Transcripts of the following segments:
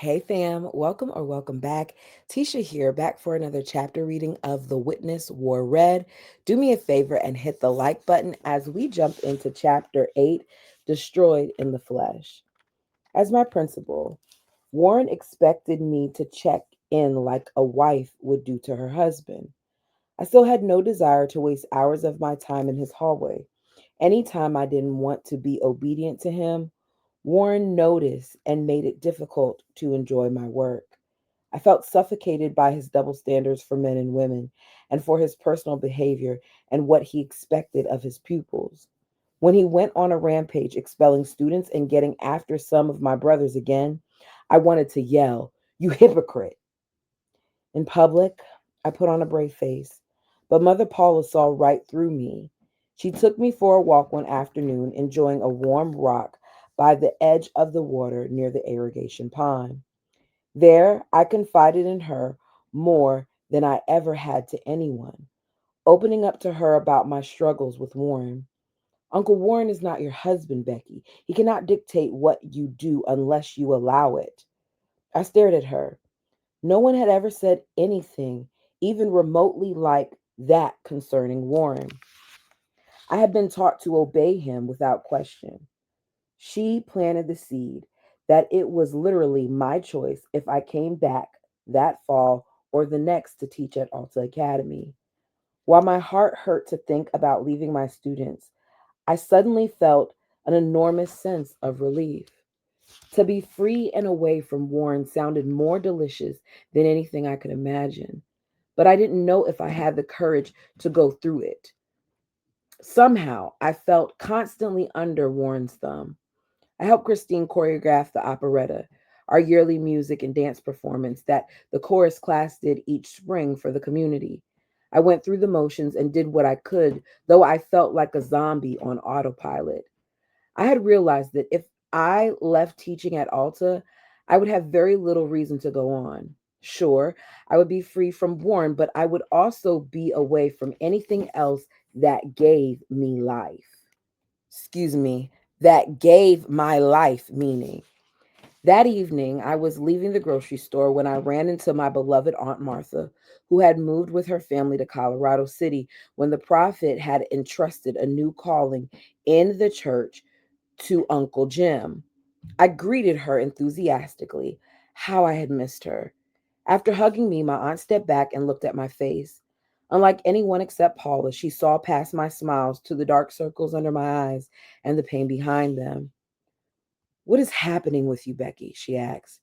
Hey fam, welcome or welcome back. Tisha here, back for another chapter reading of The Witness Wore Red. Do me a favor and hit the like button as we jump into chapter 8, Destroyed in the Flesh. As my principal, Warren expected me to check in like a wife would do to her husband. I still had no desire to waste hours of my time in his hallway. Anytime I didn't want to be obedient to him, Warren noticed and made it difficult to enjoy my work. I felt suffocated by his double standards for men and women, and for his personal behavior and what he expected of his pupils. When he went on a rampage, expelling students and getting after some of my brothers again, I wanted to yell, "You hypocrite!" In public, I put on a brave face, but Mother Paula saw right through me. She took me for a walk one afternoon, enjoying a warm rock by the edge of the water near the irrigation pond. There, I confided in her more than I ever had to anyone, opening up to her about my struggles with Warren. Uncle Warren is not your husband, Becky. He cannot dictate what you do unless you allow it. I stared at her. No one had ever said anything, even remotely like that, concerning Warren. I had been taught to obey him without question. She planted the seed that it was literally my choice if I came back that fall or the next to teach at Alta Academy. While my heart hurt to think about leaving my students, I suddenly felt an enormous sense of relief. To be free and away from Warren sounded more delicious than anything I could imagine, but I didn't know if I had the courage to go through it. Somehow, I felt constantly under Warren's thumb. I helped Christine choreograph the operetta, our yearly music and dance performance that the chorus class did each spring for the community. I went through the motions and did what I could, though I felt like a zombie on autopilot. I had realized that if I left teaching at Alta, I would have very little reason to go on. Sure, I would be free from Warren, but I would also be away from anything else that gave me life. Excuse me, that gave my life meaning. That evening, I was leaving the grocery store when I ran into my beloved Aunt Martha, who had moved with her family to Colorado City when the prophet had entrusted a new calling in the church to Uncle Jim. I greeted her enthusiastically. How I had missed her. After hugging me, my aunt stepped back and looked at my face. Unlike anyone except Paula, she saw past my smiles to the dark circles under my eyes and the pain behind them. "What is happening with you, Becky?" she asked.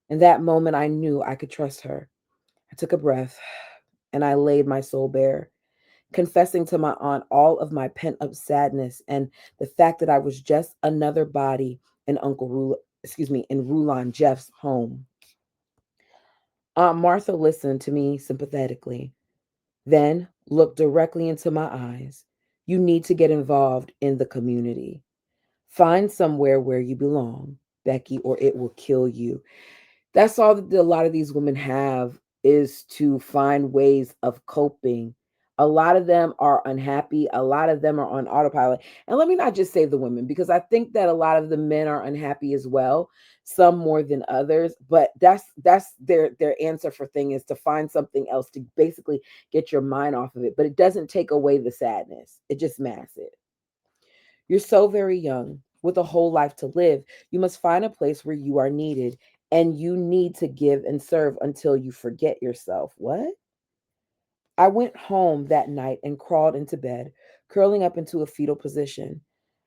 In that moment, I knew I could trust her. I took a breath and I laid my soul bare, confessing to my aunt all of my pent up sadness and the fact that I was just another body in in Rulon Jeff's home. Aunt Martha listened to me sympathetically, then looked directly into my eyes. "You need to get involved in the community. Find somewhere where you belong, Becky, or it will kill you." That's all that a lot of these women have, is to find ways of coping. A lot of them are unhappy. A lot of them are on autopilot. And let me not just say the women, because I think that a lot of the men are unhappy as well, some more than others. But that's their answer for thing is to find something else to basically get your mind off of it. But it doesn't take away the sadness. It just masks it. You're so very young with a whole life to live. You must find a place where you are needed and you need to give and serve until you forget yourself. What? I went home that night and crawled into bed, curling up into a fetal position.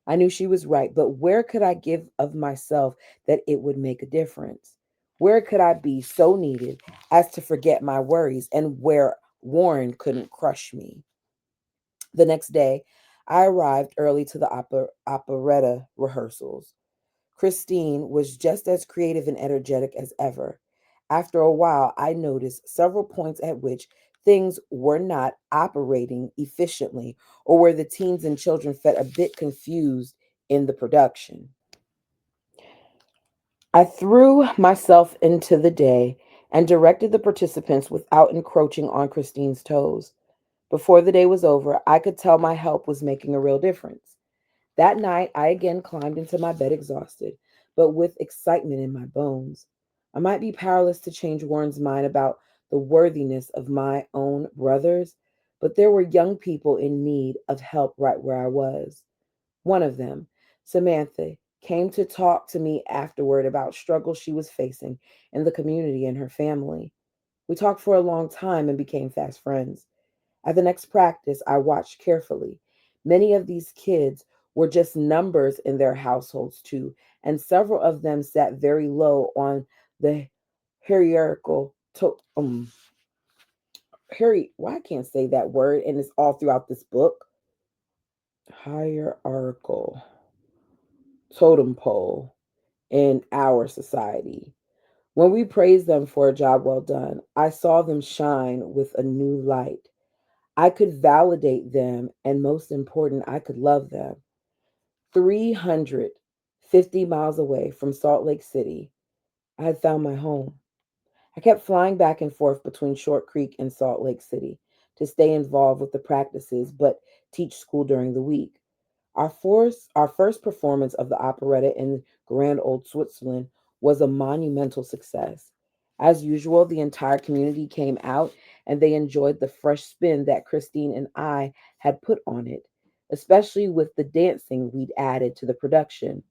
I knew she was right, but where could I give of myself that it would make a difference? Where could I be so needed as to forget my worries and where Warren couldn't crush me? The next day, I arrived early to the operetta rehearsals. Christine was just as creative and energetic as ever. After a while, I noticed several points at which things were not operating efficiently or where the teens and children felt a bit confused in the production. I threw myself into the day and directed the participants without encroaching on Christine's toes. Before the day was over, I could tell my help was making a real difference. That night, I again climbed into my bed exhausted, but with excitement in my bones. I might be powerless to change Warren's mind about the worthiness of my own brothers, but there were young people in need of help right where I was. One of them, Samantha, came to talk to me afterward about struggles she was facing in the community and her family. We talked for a long time and became fast friends. At the next practice, I watched carefully. Many of these kids were just numbers in their households, too, and several of them sat very low on the hierarchical. Why I can't say that word, and it's all throughout this book. Hierarchical totem pole in our society. When we praised them for a job well done, I saw them shine with a new light. I could validate them, and most important, I could love them. 350 miles away from Salt Lake City, I had found my home. I kept flying back and forth between Short Creek and Salt Lake City to stay involved with the practices but teach school during the week. Our first performance of the operetta in grand old Switzerland was a monumental success. As usual, the entire community came out and they enjoyed the fresh spin that Christine and I had put on it, especially with the dancing we'd added to the production.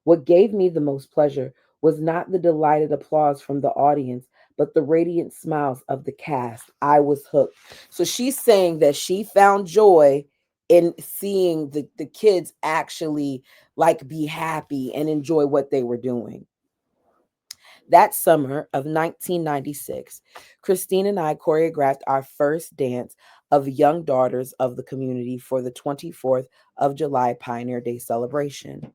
What gave me the most pleasure was not the delighted applause from the audience, but the radiant smiles of the cast. I was hooked. So she's saying that she found joy in seeing the kids actually like be happy and enjoy what they were doing. That summer of 1996, Christine and I choreographed our first dance of Young Daughters of the Community for the 24th of July Pioneer Day celebration.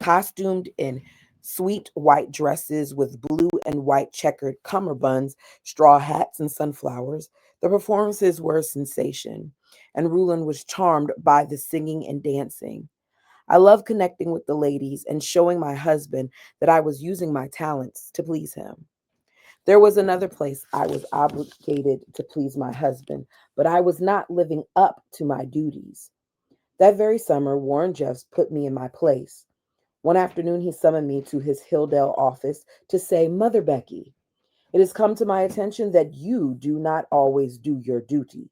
Costumed in sweet white dresses with blue and white checkered cummerbunds, straw hats, and sunflowers. The performances were a sensation, and Rulon was charmed by the singing and dancing. I love connecting with the ladies and showing my husband that I was using my talents to please him. There was another place I was obligated to please my husband, but I was not living up to my duties. That very summer, Warren Jeffs put me in my place. One afternoon, he summoned me to his Hilldale office to say, Mother Becky, it has come to my attention that you do not always do your duty.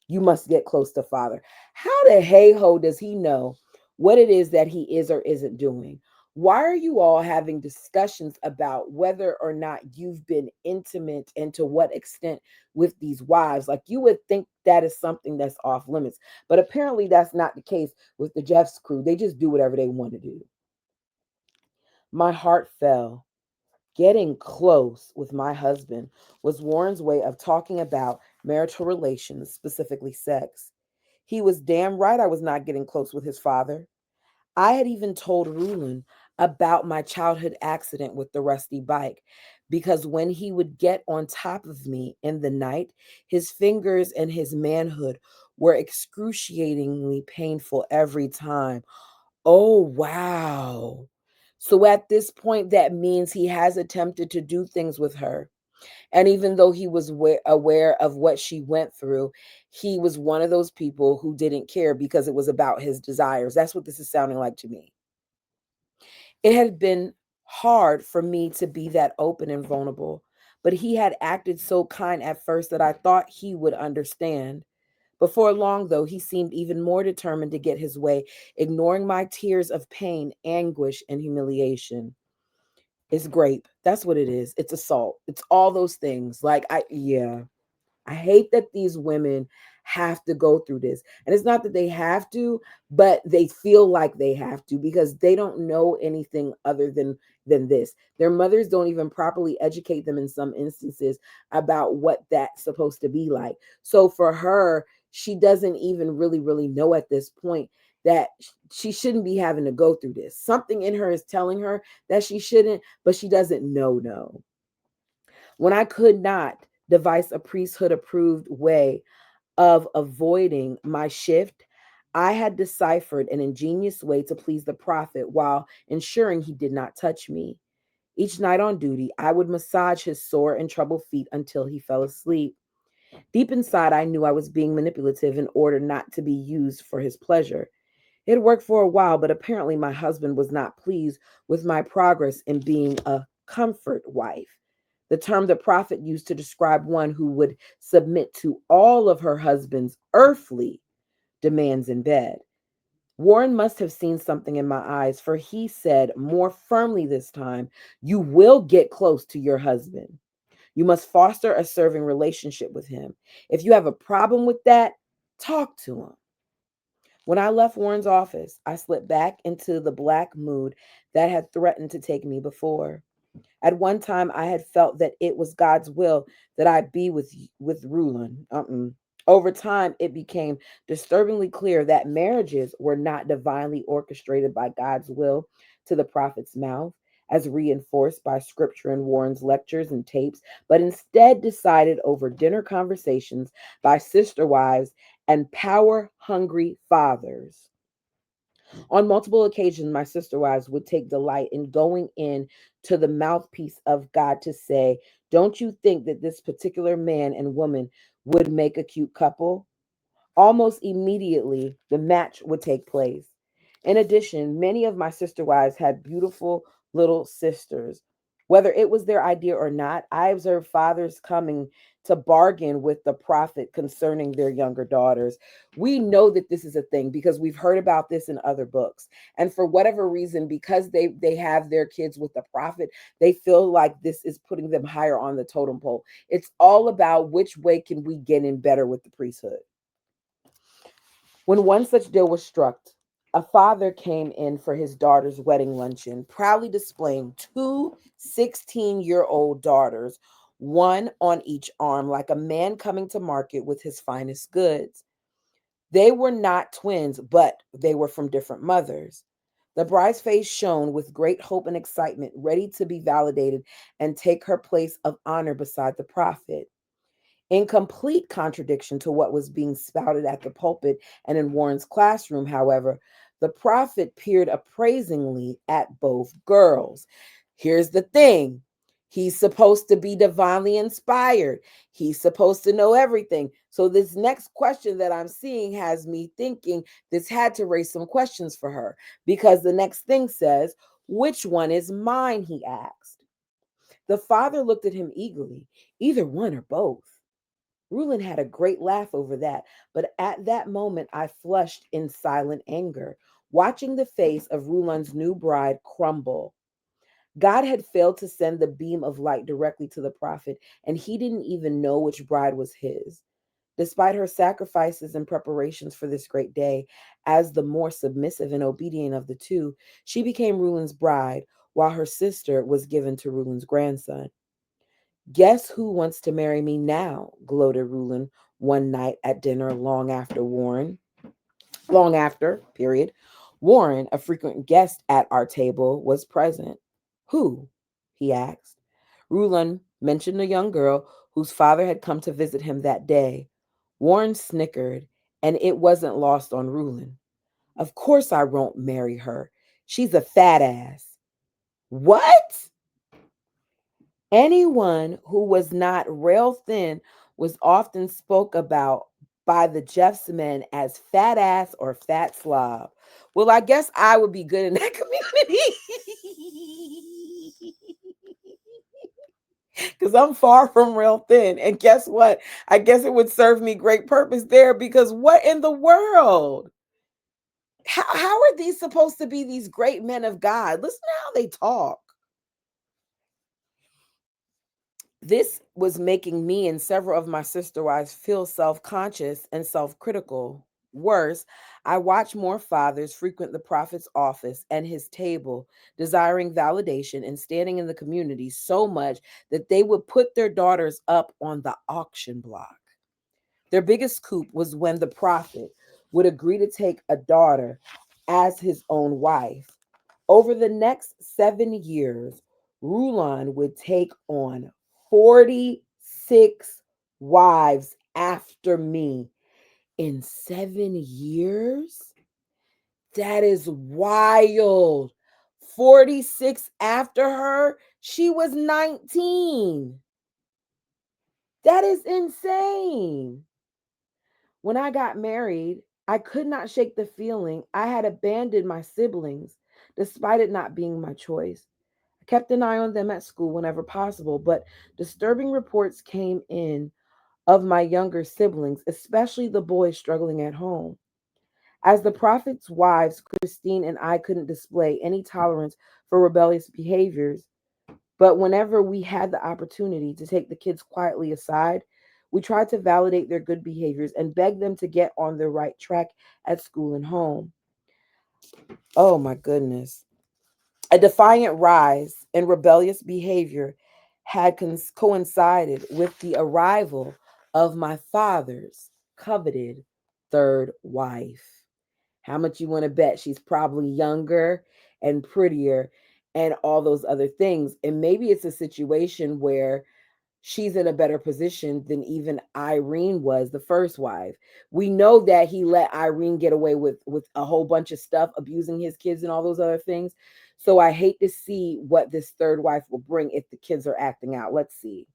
You must get close to Father. How the hey ho does he know what it is that he is or isn't doing? Why are you all having discussions about whether or not you've been intimate and to what extent with these wives? Like you would think that is something that's off limits. But apparently that's not the case with the Jeffs crew. They just do whatever they want to do. My heart fell. Getting close with my husband was Warren's way of talking about marital relations, specifically sex. He was damn right I was not getting close with his father. I had even told Rulon about my childhood accident with the rusty bike because when he would get on top of me in the night, his fingers and his manhood were excruciatingly painful every time. Oh, wow. So at this point, that means he has attempted to do things with her. And even though he was aware of what she went through, he was one of those people who didn't care because it was about his desires. That's what this is sounding like to me. It had been hard for me to be that open and vulnerable, but he had acted so kind at first that I thought he would understand. Before long, though, he seemed even more determined to get his way, ignoring my tears of pain, anguish, and humiliation. It's grape. That's what it is. It's assault. It's all those things. Yeah. I hate that these women have to go through this. And it's not that they have to, but they feel like they have to because they don't know anything other than this. Their mothers don't even properly educate them in some instances about what that's supposed to be like. So for her, she doesn't even really know at this point that she shouldn't be having to go through this. Something in her is telling her that she shouldn't, but she doesn't know. When I could not devise a priesthood approved way of avoiding my shift, I had deciphered an ingenious way to please the prophet while ensuring he did not touch me. Each night on duty, I would massage his sore and troubled feet until he fell asleep. Deep inside, I knew I was being manipulative in order not to be used for his pleasure. It worked for a while, but apparently my husband was not pleased with my progress in being a comfort wife, the term the prophet used to describe one who would submit to all of her husband's earthly demands in bed. Warren must have seen something in my eyes, for he said more firmly this time, "You will get close to your husband. You must foster a serving relationship with him. If you have a problem with that, talk to him." When I left Warren's office, I slipped back into the black mood that had threatened to take me before. At one time, I had felt that it was God's will that I be with Rulon. Over time, it became disturbingly clear that marriages were not divinely orchestrated by God's will to the prophet's mouth, as reinforced by scripture in Warren's lectures and tapes, but instead decided over dinner conversations by sister wives and power hungry fathers. On multiple occasions, my sister wives would take delight in going in to the mouthpiece of God to say, "Don't you think that this particular man and woman would make a cute couple?" Almost immediately, the match would take place. In addition, many of my sister wives had beautiful little sisters. Whether it was their idea or not, I observed fathers coming to bargain with the prophet concerning their younger daughters. We know that this is a thing because we've heard about this in other books. And for whatever reason, because they have their kids with the prophet, they feel like this is putting them higher on the totem pole. It's all about which way can we get in better with the priesthood. When one such deal was struck, a father came in for his daughter's wedding luncheon, proudly displaying two 16-year-old daughters, one on each arm, like a man coming to market with his finest goods. They were not twins, but they were from different mothers. The bride's face shone with great hope and excitement, ready to be validated and take her place of honor beside the prophet. In complete contradiction to what was being spouted at the pulpit and in Warren's classroom, however, the prophet peered appraisingly at both girls. Here's the thing: he's supposed to be divinely inspired, he's supposed to know everything. So, this next question that I'm seeing has me thinking this had to raise some questions for her because the next thing says, "Which one is mine?" he asked. The father looked at him eagerly. "Either one or both." Rulin had a great laugh over that, but at that moment I flushed in silent anger, watching the face of Rulin's new bride crumble. God had failed to send the beam of light directly to the prophet, and he didn't even know which bride was his. Despite her sacrifices and preparations for this great day, as the more submissive and obedient of the two, she became Rulin's bride, while her sister was given to Rulin's grandson. "Guess who wants to marry me now?" gloated Rulin one night at dinner long after, period. Warren, a frequent guest at our table, was present. "Who?" he asked. Rulin mentioned a young girl whose father had come to visit him that day. Warren snickered, and it wasn't lost on Rulin. "Of course I won't marry her. She's a fat ass." "What?" Anyone who was not rail thin was often spoke about by the Jeffs men as fat ass or fat slob. Well, I guess I would be good in that community because I'm far from rail thin. And guess what? I guess it would serve me great purpose there because what in the world? How are these supposed to be these great men of God? Listen to how they talk. This was making me and several of my sister wives feel self conscious and self critical. Worse, I watched more fathers frequent the prophet's office and his table, desiring validation and standing in the community so much that they would put their daughters up on the auction block. Their biggest coup was when the prophet would agree to take a daughter as his own wife. Over the next 7 years, Rulon would take on 46 wives after me in 7 years. That is wild. 46 after her, she was 19. That is insane. When I got married, I could not shake the feeling I had abandoned my siblings, despite it not being my choice. kept an eye on them at school whenever possible, but disturbing reports came in of my younger siblings, especially the boys struggling at home. As the prophet's wives, Christine and I couldn't display any tolerance for rebellious behaviors, but whenever we had the opportunity to take the kids quietly aside, we tried to validate their good behaviors and beg them to get on the right track at school and home. Oh my goodness. A defiant rise in rebellious behavior had coincided with the arrival of my father's coveted third wife. How much you want to bet she's probably younger and prettier and all those other things? And maybe it's a situation where she's in a better position than even Irene was, the first wife. We know that he let Irene get away with a whole bunch of stuff, abusing his kids and all those other things. So I hate to see what this third wife will bring if the kids are acting out. Let's see.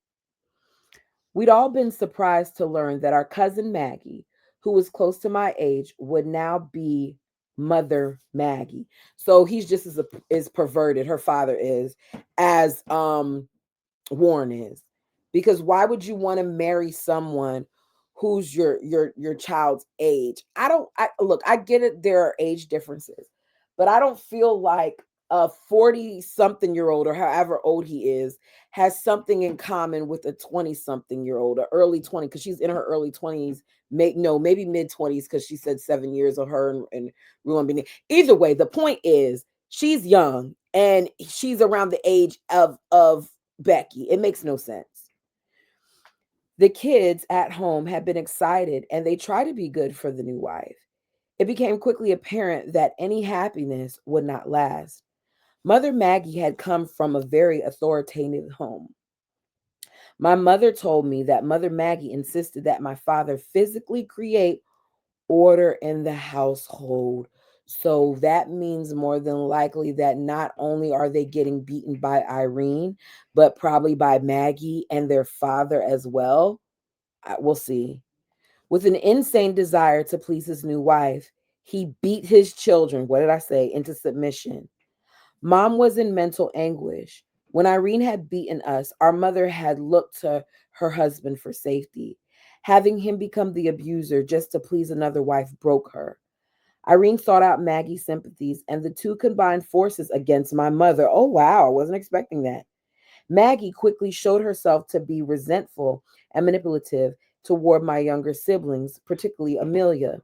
We'd all been surprised to learn that our cousin Maggie, who was close to my age, would now be Mother Maggie. So he's just as perverted, her father is, as Warren is. Because why would you want to marry someone who's your child's age? I look, I get it, there are age differences, but I don't feel like a 40 something year old or however old he is has something in common with a 20 something year old or early 20, because she's in her early 20s, maybe mid 20s, because she said 7 years of her and Ruin being. Either way, the point is she's young and she's around the age of Becky. It makes no sense. The kids at home had been excited and they tried to be good for the new wife. It became quickly apparent that any happiness would not last. Mother Maggie had come from a very authoritative home. My mother told me that Mother Maggie insisted that my father physically create order in the household. So that means more than likely that not only are they getting beaten by Irene, but probably by Maggie and their father as well. We'll see. With an insane desire to please his new wife, he beat his children, what did I say, into submission. Mom was in mental anguish. When Irene had beaten us, our mother had looked to her husband for safety. Having him become the abuser just to please another wife broke her. Irene sought out Maggie's sympathies, and the two combined forces against my mother. Oh, wow, I wasn't expecting that. Maggie quickly showed herself to be resentful and manipulative toward my younger siblings, particularly Amelia.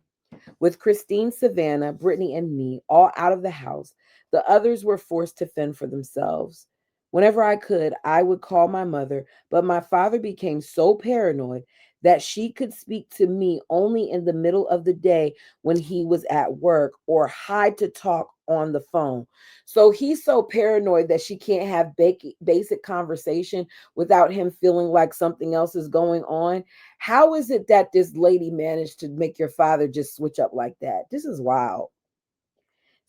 With Christine, Savannah, Brittany, and me all out of the house, the others were forced to fend for themselves. Whenever I could, I would call my mother, but my father became so paranoid that she could speak to me only in the middle of the day when he was at work or hide to talk on the phone. So he's so paranoid that she can't have basic conversation without him feeling like something else is going on. How is it that this lady managed to make your father just switch up like that? This is wild.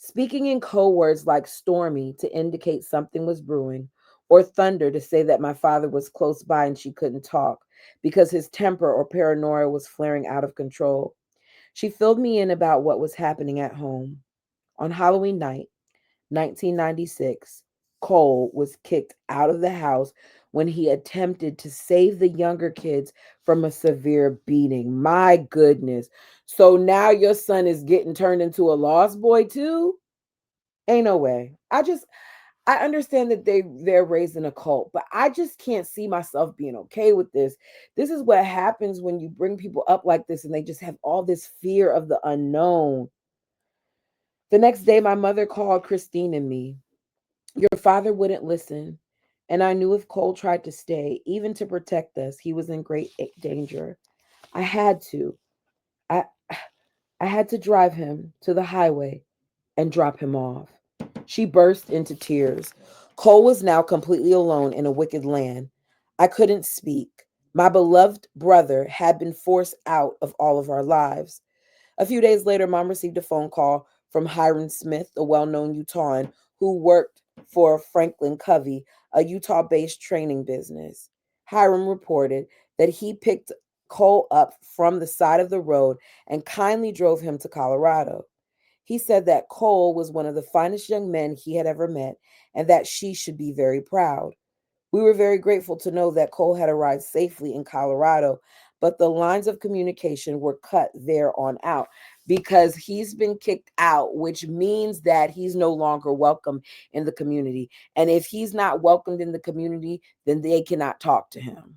Speaking in code words like stormy to indicate something was brewing, or thunder to say that my father was close by and she couldn't talk because his temper or paranoia was flaring out of control. She filled me in about what was happening at home. On Halloween night, 1996, Cole was kicked out of the house when he attempted to save the younger kids from a severe beating. My goodness. So now your son is getting turned into a lost boy too? Ain't no way. I understand that they're raised in a cult, but I just can't see myself being okay with this. This is what happens when you bring people up like this and they just have all this fear of the unknown. The next day my mother called Christine and me. Your father wouldn't listen. And I knew if Cole tried to stay, even to protect us, he was in great danger. I had to. I I had to drive him to the highway and drop him off. She burst into tears. Cole was now completely alone in a wicked land. I couldn't speak. My beloved brother had been forced out of all of our lives. A few days later, Mom received a phone call from Hiram Smith, a well known Utahn who worked for Franklin Covey, a Utah based training business. Hiram reported that he picked Cole up from the side of the road and kindly drove him to Colorado. He said that Cole was one of the finest young men he had ever met and that she should be very proud. We were very grateful to know that Cole had arrived safely in Colorado, but the lines of communication were cut there on out because he's been kicked out, which means that he's no longer welcome in the community. And if he's not welcomed in the community, then they cannot talk to him.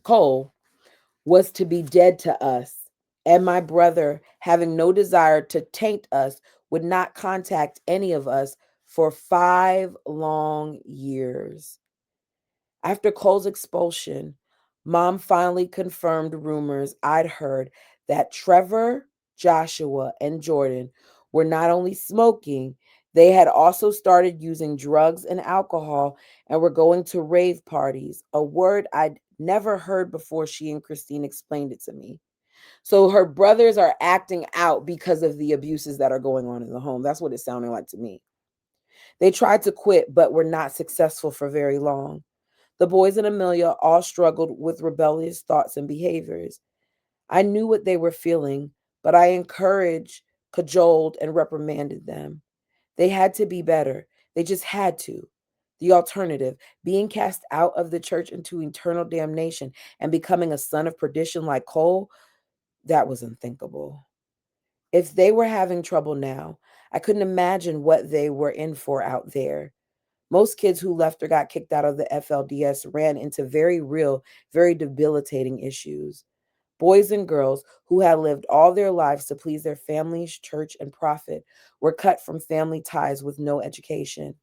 Cole was to be dead to us, and my brother, having no desire to taint us, would not contact any of us for 5 long years. After Cole's expulsion, Mom finally confirmed rumors I'd heard that Trevor, Joshua, and Jordan were not only smoking, they had also started using drugs and alcohol and were going to rave parties, a word I'd never heard before she and Christine explained it to me. So her brothers are acting out because of the abuses that are going on in the home. That's what it sounded like to me. They tried to quit, but were not successful for very long. The boys and Amelia all struggled with rebellious thoughts and behaviors. I knew what they were feeling, but I encouraged, cajoled, and reprimanded them. They had to be better. They just had to. The alternative, being cast out of the church into eternal damnation and becoming a son of perdition like Cole, that was unthinkable. If they were having trouble now, I couldn't imagine what they were in for out there. Most kids who left or got kicked out of the FLDS ran into very real, very debilitating issues. Boys and girls who had lived all their lives to please their families, church, and profit were cut from family ties with no education.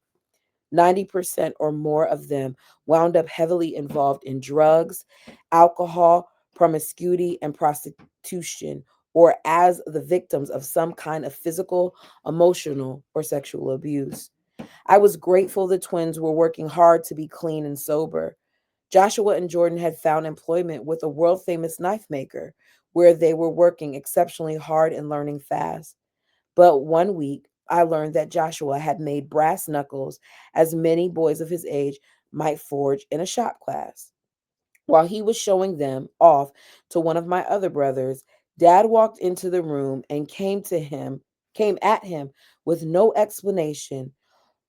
90% or more of them wound up heavily involved in drugs, alcohol, promiscuity, and prostitution, or as the victims of some kind of physical, emotional, or sexual abuse. I was grateful the twins were working hard to be clean and sober. Joshua and Jordan had found employment with a world famous knife maker, where they were working exceptionally hard and learning fast. But one week, I learned that Joshua had made brass knuckles, as many boys of his age might forge in a shop class. While he was showing them off to one of my other brothers, Dad walked into the room and came at him with no explanation,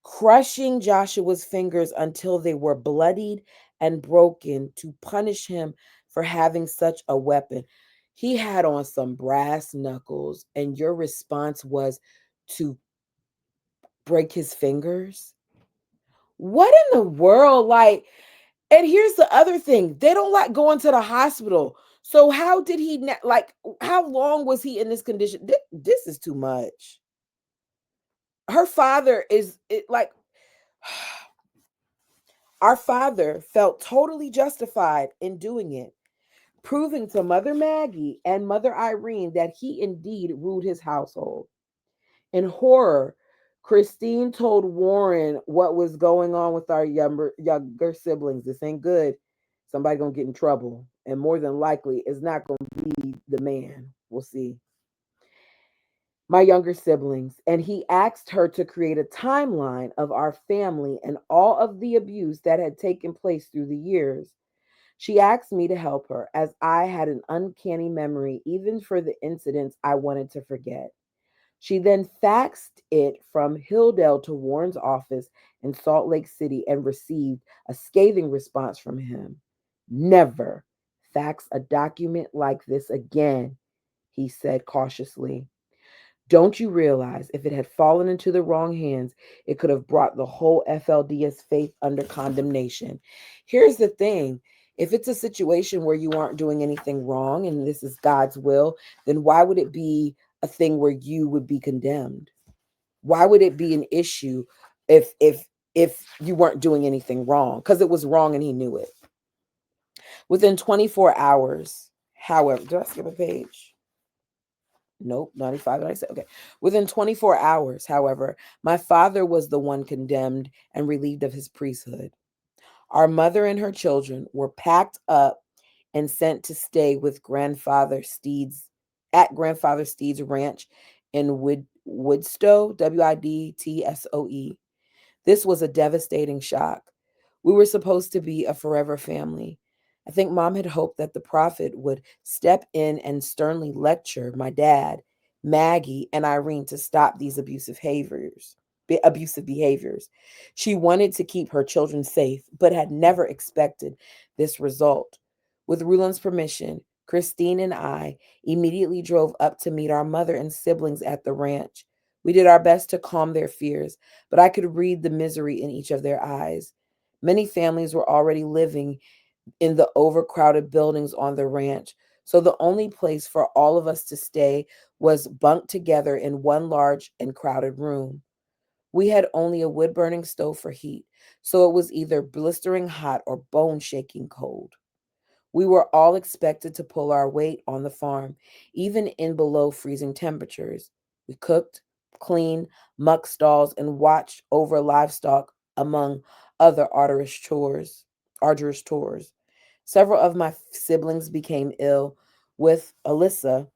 crushing Joshua's fingers until they were bloodied and broken to punish him for having such a weapon. He had on some brass knuckles, and your response was to break his fingers? What in the world? Like, and here's the other thing, they don't like going to the hospital. So, how did he, like, how long was he in this condition? This is too much. Her father is like, our father felt totally justified in doing it, proving to Mother Maggie and Mother Irene that he indeed ruled his household. In horror, Christine told Warren what was going on with our younger siblings. This ain't good. Somebody gonna get in trouble, and more than likely, it's not gonna be the man. We'll see. My younger siblings, and he asked her to create a timeline of our family and all of the abuse that had taken place through the years. She asked me to help her, as I had an uncanny memory, even for the incidents I wanted to forget. She then faxed it from Hilldale to Warren's office in Salt Lake City and received a scathing response from him. Never fax a document like this again, he said cautiously. Don't you realize if it had fallen into the wrong hands, it could have brought the whole FLDS faith under condemnation? Here's the thing, if it's a situation where you aren't doing anything wrong and this is God's will, then why would it be a thing where you would be condemned? Why would it be an issue if you weren't doing anything wrong? Because it was wrong and he knew it. Within 24 hours, however, did I skip a page? Nope, 95, 96. Okay. Within 24 hours, however, my father was the one condemned and relieved of his priesthood. Our mother and her children were packed up and sent to stay with grandfather Steed's at grandfather Steed's ranch in Woodstoe, Widtsoe. This was a devastating shock. We were supposed to be a forever family. I think Mom had hoped that the prophet would step in and sternly lecture my dad, Maggie and Irene to stop these abusive behaviors. She wanted to keep her children safe, but had never expected this result. With Ruland's permission, Christine and I immediately drove up to meet our mother and siblings at the ranch. We did our best to calm their fears, but I could read the misery in each of their eyes. Many families were already living in the overcrowded buildings on the ranch, so the only place for all of us to stay was bunked together in one large and crowded room. We had only a wood burning stove for heat, so it was either blistering hot or bone shaking cold. We were all expected to pull our weight on the farm, even in below freezing temperatures. We cooked, cleaned, mucked stalls, and watched over livestock, among other arduous chores. Several of my siblings became ill, with Alyssa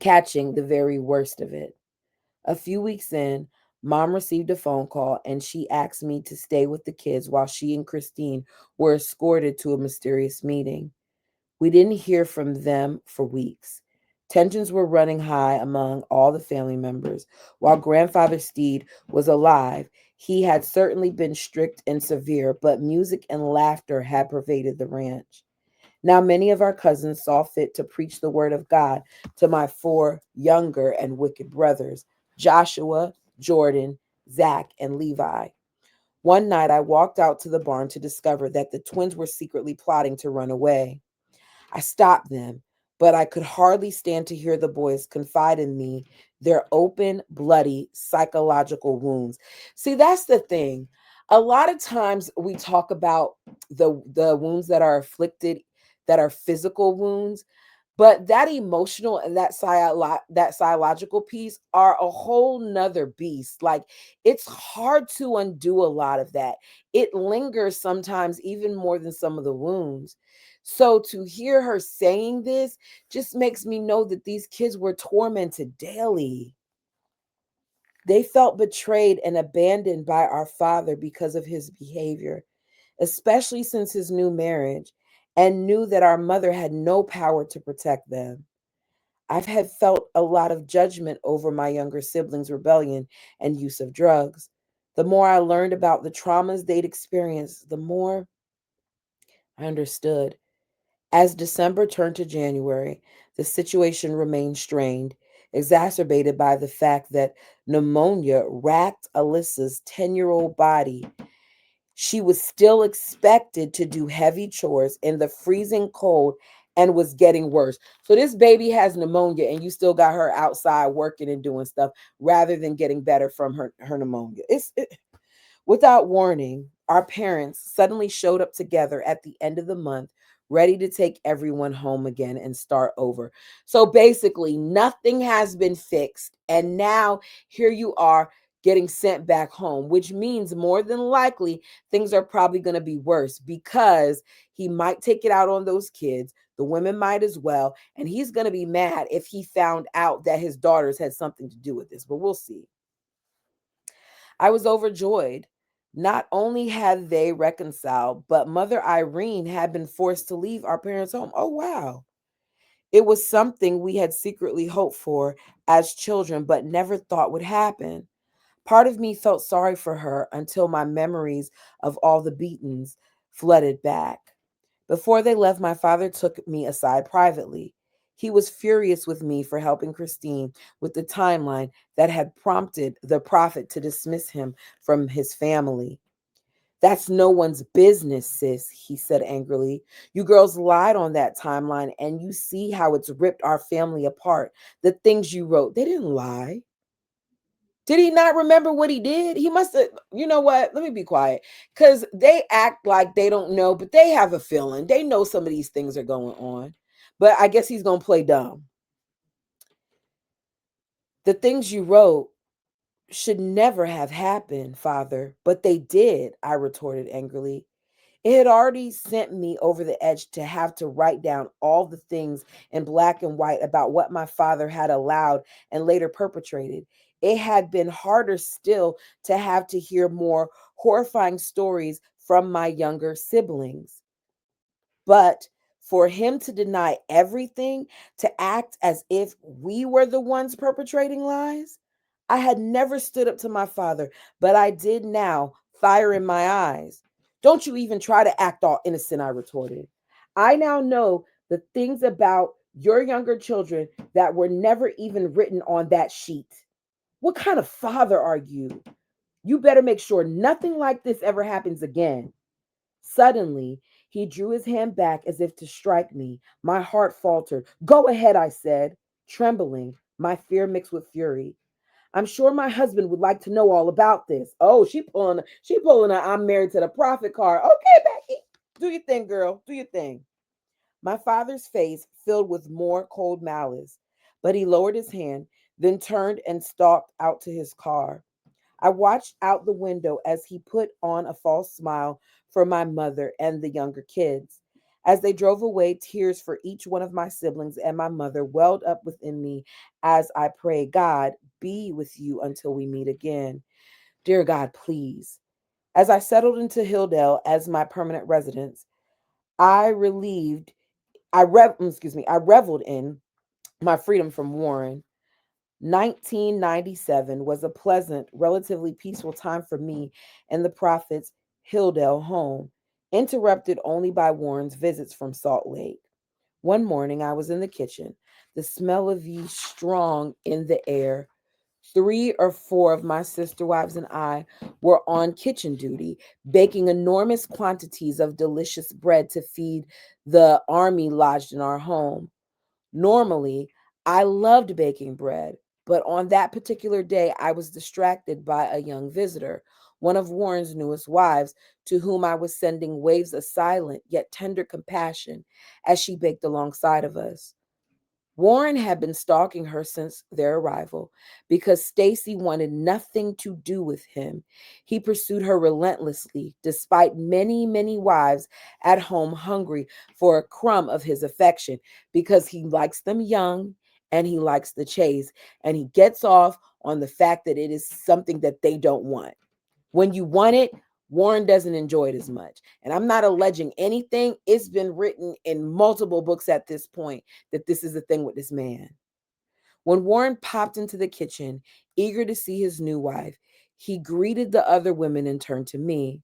catching the very worst of it. A few weeks in, Mom received a phone call and she asked me to stay with the kids while she and Christine were escorted to a mysterious meeting. We didn't hear from them for weeks. Tensions were running high among all the family members. While Grandfather Steed was alive, he had certainly been strict and severe, but music and laughter had pervaded the ranch. Now, many of our cousins saw fit to preach the word of God to my four younger and wicked brothers, Joshua, Jordan, Zach, and Levi. One night, I walked out to the barn to discover that the twins were secretly plotting to run away. I stopped them, but I could hardly stand to hear the boys confide in me their open, bloody psychological wounds. See, that's the thing. A lot of times we talk about the wounds that are afflicted, that are physical wounds, but that emotional and that psychological piece are a whole nother beast. Like, it's hard to undo a lot of that. It lingers sometimes even more than some of the wounds. So to hear her saying this just makes me know that these kids were tormented daily. They felt betrayed and abandoned by our father because of his behavior, especially since his new marriage, and knew that our mother had no power to protect them. I've had felt a lot of judgment over my younger siblings' rebellion and use of drugs. The more I learned about the traumas they'd experienced, the more I understood. As December turned to January, the situation remained strained, exacerbated by the fact that pneumonia racked Alyssa's 10-year-old body. She was still expected to do heavy chores in the freezing cold and was getting worse. So this baby has pneumonia and you still got her outside working and doing stuff rather than getting better from her pneumonia. Without warning, our parents suddenly showed up together at the end of the month, ready to take everyone home again and start over. So basically, nothing has been fixed. And now here you are getting sent back home, which means more than likely things are probably going to be worse because he might take it out on those kids. The women might as well. And he's going to be mad if he found out that his daughters had something to do with this, but we'll see. I was overjoyed. Not only had they reconciled, but Mother Irene had been forced to leave our parents' home. Oh, wow. It was something we had secretly hoped for as children, but never thought would happen. Part of me felt sorry for her until my memories of all the beatings flooded back. Before they left, my father took me aside privately. He was furious with me for helping Christine with the timeline that had prompted the prophet to dismiss him from his family. That's no one's business, sis, he said angrily. You girls lied on that timeline and you see how it's ripped our family apart. The things you wrote, they didn't lie. Did he not remember what he did? He must have, you know what? Let me be quiet. Because they act like they don't know, but they have a feeling. They know some of these things are going on. But I guess he's going to play dumb. The things you wrote should never have happened, Father, but they did, I retorted angrily. It had already sent me over the edge to have to write down all the things in black and white about what my father had allowed and later perpetrated. It had been harder still to have to hear more horrifying stories from my younger siblings. But For him to deny everything, to act as if we were the ones perpetrating lies. I had never stood up to my father, but I did now, fire in my eyes. Don't you even try to act all innocent, I retorted. I now know the things about your younger children that were never even written on that sheet. What kind of father are you? You better make sure nothing like this ever happens again. Suddenly, he drew his hand back as if to strike me. My heart faltered. Go ahead, I said, trembling, my fear mixed with fury. I'm sure my husband would like to know all about this. Oh, she pulling a I'm married to the prophet card. Okay, Becky. Do your thing, girl. Do your thing. My father's face filled with more cold malice, but he lowered his hand, then turned and stalked out to his car. I watched out the window as he put on a false smile for my mother and the younger kids. As they drove away, tears for each one of my siblings and my mother welled up within me as I prayed, God, be with you until we meet again. Dear God, please. As I settled into Hilldale as my permanent residence, I relieved, I reveled in my freedom from Warren. 1997 was a pleasant, relatively peaceful time for me and the prophet's Hilldale home, interrupted only by Warren's visits from Salt Lake. One morning, I was in the kitchen, the smell of yeast strong in the air. Three or four of my sister wives and I were on kitchen duty, baking enormous quantities of delicious bread to feed the army lodged in our home. Normally, I loved baking bread, but on that particular day, I was distracted by a young visitor, one of Warren's newest wives, to whom I was sending waves of silent yet tender compassion as she baked alongside of us. Warren had been stalking her since their arrival because Stacy wanted nothing to do with him. He pursued her relentlessly, despite many, many wives at home hungry for a crumb of his affection because he likes them young and he likes the chase. And he gets off on the fact that it is something that they don't want. When you want it, Warren doesn't enjoy it as much. And I'm not alleging anything. It's been written in multiple books at this point that this is the thing with this man. When Warren popped into the kitchen, eager to see his new wife, he greeted the other women and turned to me.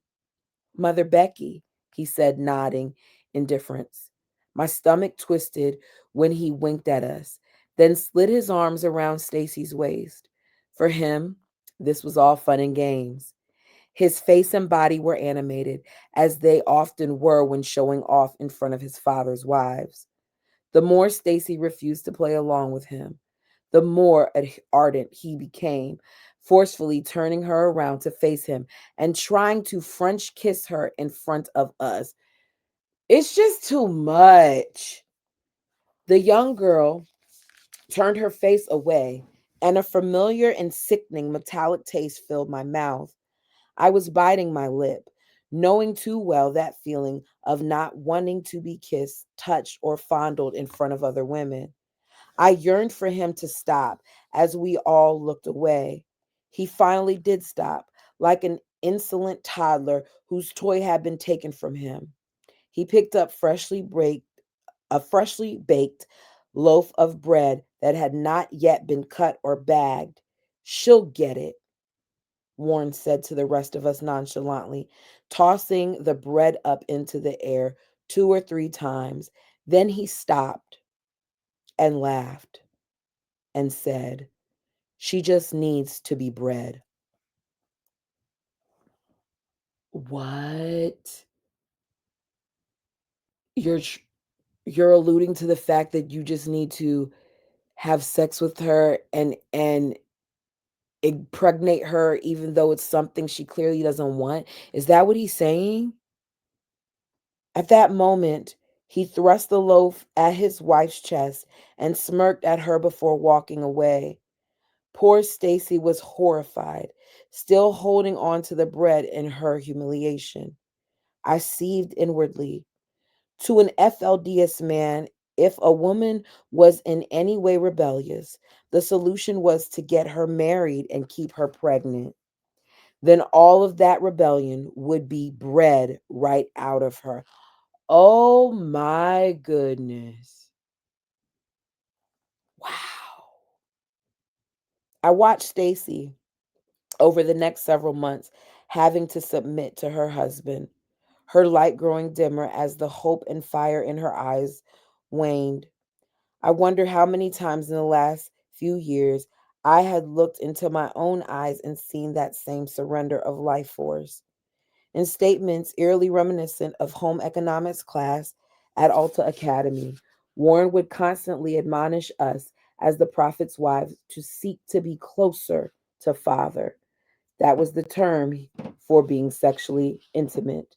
Mother Becky, he said, nodding indifference. My stomach twisted when he winked at us, then slid his arms around Stacy's waist. For him, this was all fun and games. His face and body were animated, as they often were when showing off in front of his father's wives. The more Stacy refused to play along with him, the more ardent he became, forcefully turning her around to face him and trying to French kiss her in front of us. It's just too much. The young girl turned her face away, and a familiar and sickening metallic taste filled my mouth. I was biting my lip, knowing too well that feeling of not wanting to be kissed, touched, or fondled in front of other women. I yearned for him to stop as we all looked away. He finally did stop, like an insolent toddler whose toy had been taken from him. He picked up a freshly baked loaf of bread that had not yet been cut or bagged. She'll get it, Warren said to the rest of us nonchalantly, tossing the bread up into the air 2 or 3 times. Then he stopped and laughed and said, She just needs to be bred. What? You're tr- you're alluding to the fact that you just need to have sex with her and impregnate her even though it's something she clearly doesn't want? Is that what he's saying? At that moment, he thrust the loaf at his wife's chest and smirked at her before walking away. Poor Stacy was horrified, still holding on to the bread in her humiliation. I seethed inwardly. To an FLDS man, if a woman was in any way rebellious, the solution was to get her married and keep her pregnant. Then all of that rebellion would be bred right out of her. Oh my goodness. Wow. I watched Stacy over the next several months having to submit to her husband, her light growing dimmer as the hope and fire in her eyes waned. I wonder how many times in the last few years I had looked into my own eyes and seen that same surrender of life force. In statements eerily reminiscent of home economics class at Alta Academy, Warren would constantly admonish us as the prophet's wives to seek to be closer to Father. That was the term for being sexually intimate.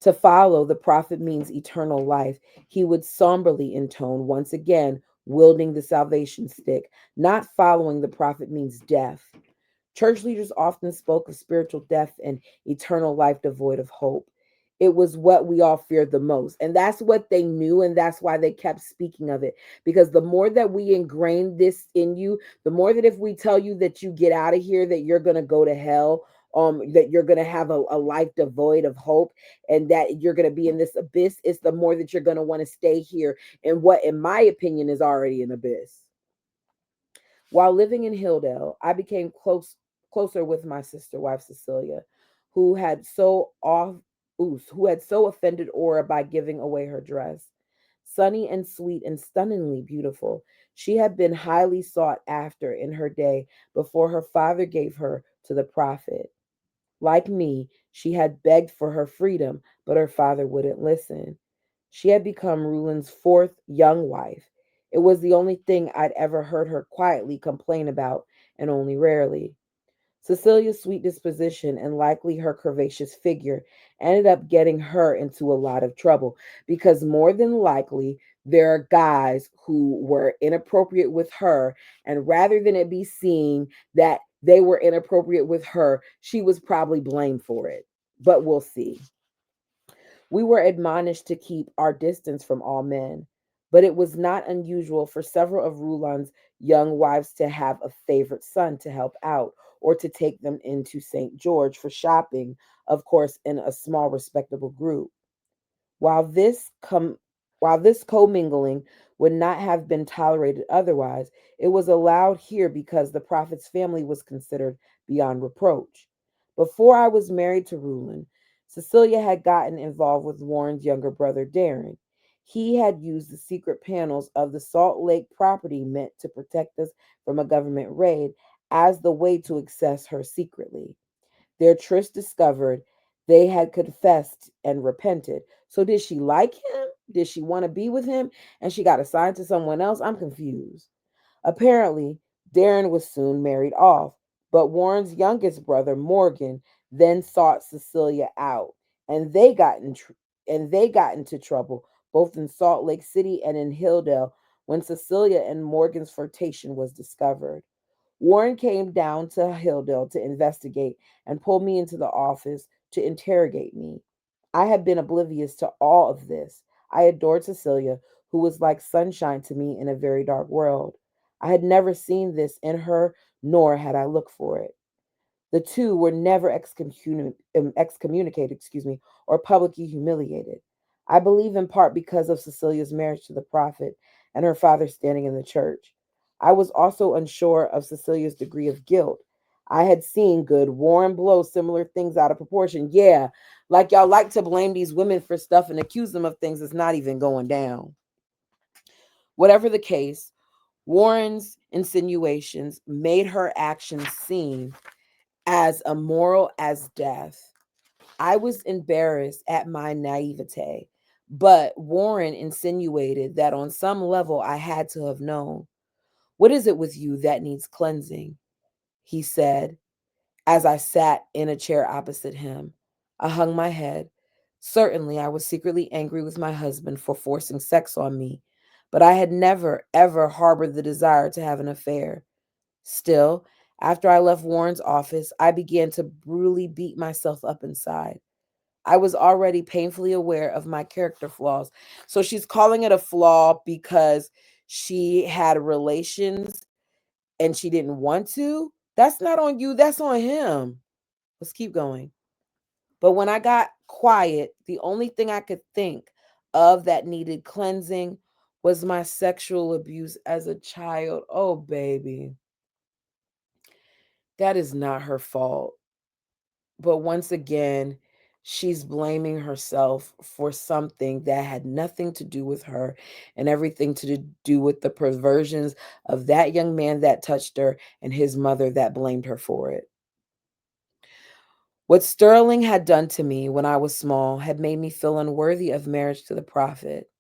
To follow the prophet means eternal life. He would somberly intone, once again, wielding the salvation stick. Not following the prophet means death. Church leaders often spoke of spiritual death and eternal life devoid of hope. It was what we all feared the most. And that's what they knew. And that's why they kept speaking of it. Because the more that we ingrain this in you, the more that if we tell you that you get out of here, that you're going to go to hell, that you're going to have a life devoid of hope, and that you're going to be in this abyss, it's the more that you're going to want to stay here in what, in my opinion, is already an abyss. While living in Hilldale, I became closer with my sister wife Cecilia, who had so off who had so offended Aura by giving away her dress. Sunny and sweet and stunningly beautiful, she had been highly sought after in her day before her father gave her to the prophet. Like me, she had begged for her freedom, but her father wouldn't listen. She had become Ruland's fourth young wife. It was the only thing I'd ever heard her quietly complain about, and only rarely. Cecilia's sweet disposition and likely her curvaceous figure ended up getting her into a lot of trouble because more than likely there are guys who were inappropriate with her, and rather than it be seen that they were inappropriate with her, she was probably blamed for it. But we'll see. We were admonished to keep our distance from all men, but it was not unusual for several of Rulan's young wives to have a favorite son to help out or to take them into St. George for shopping, of course, in a small, respectable group. While this com- while this commingling would not have been tolerated otherwise, it was allowed here because the prophet's family was considered beyond reproach. Before I was married to Rulin, Cecilia had gotten involved with Warren's younger brother Darren. He had used the secret panels of the Salt Lake property meant to protect us from a government raid as the way to access her secretly. Their tryst discovered, they had confessed and repented. So did she like him? Did she want to be with him? And she got assigned to someone else? I'm confused. Apparently, Darren was soon married off, but Warren's youngest brother, Morgan, then sought Cecilia out, and they got into trouble both in Salt Lake City and in Hilldale when Cecilia and Morgan's flirtation was discovered. Warren came down to Hilldale to investigate and pulled me into the office to interrogate me. I had been oblivious to all of this. I adored Cecilia, who was like sunshine to me in a very dark world. I had never seen this in her, nor had I looked for it. The two were never excommunicated, or publicly humiliated. I believe in part because of Cecilia's marriage to the prophet and her father standing in the church. I was also unsure of Cecilia's degree of guilt. I had seen good Warren blow similar things out of proportion. Yeah, like y'all like to blame these women for stuff and accuse them of things that's not even going down. Whatever the case, Warren's insinuations made her actions seem as immoral as death. I was embarrassed at my naivete, but Warren insinuated that on some level I had to have known. What is it with you that needs cleansing? He said as I sat in a chair opposite him. I hung my head. Certainly, I was secretly angry with my husband for forcing sex on me, but I had never, ever harbored the desire to have an affair. Still, after I left Warren's office, I began to brutally beat myself up inside. I was already painfully aware of my character flaws. So she's calling it a flaw because she had relations and she didn't want to. That's not on you, that's on him. Let's keep going. But when I got quiet, the only thing I could think of that needed cleansing was my sexual abuse as a child. Oh, baby, that is not her fault. But once again, she's blaming herself for something that had nothing to do with her and everything to do with the perversions of that young man that touched her and his mother that blamed her for it. What Sterling had done to me when I was small had made me feel unworthy of marriage to the prophet.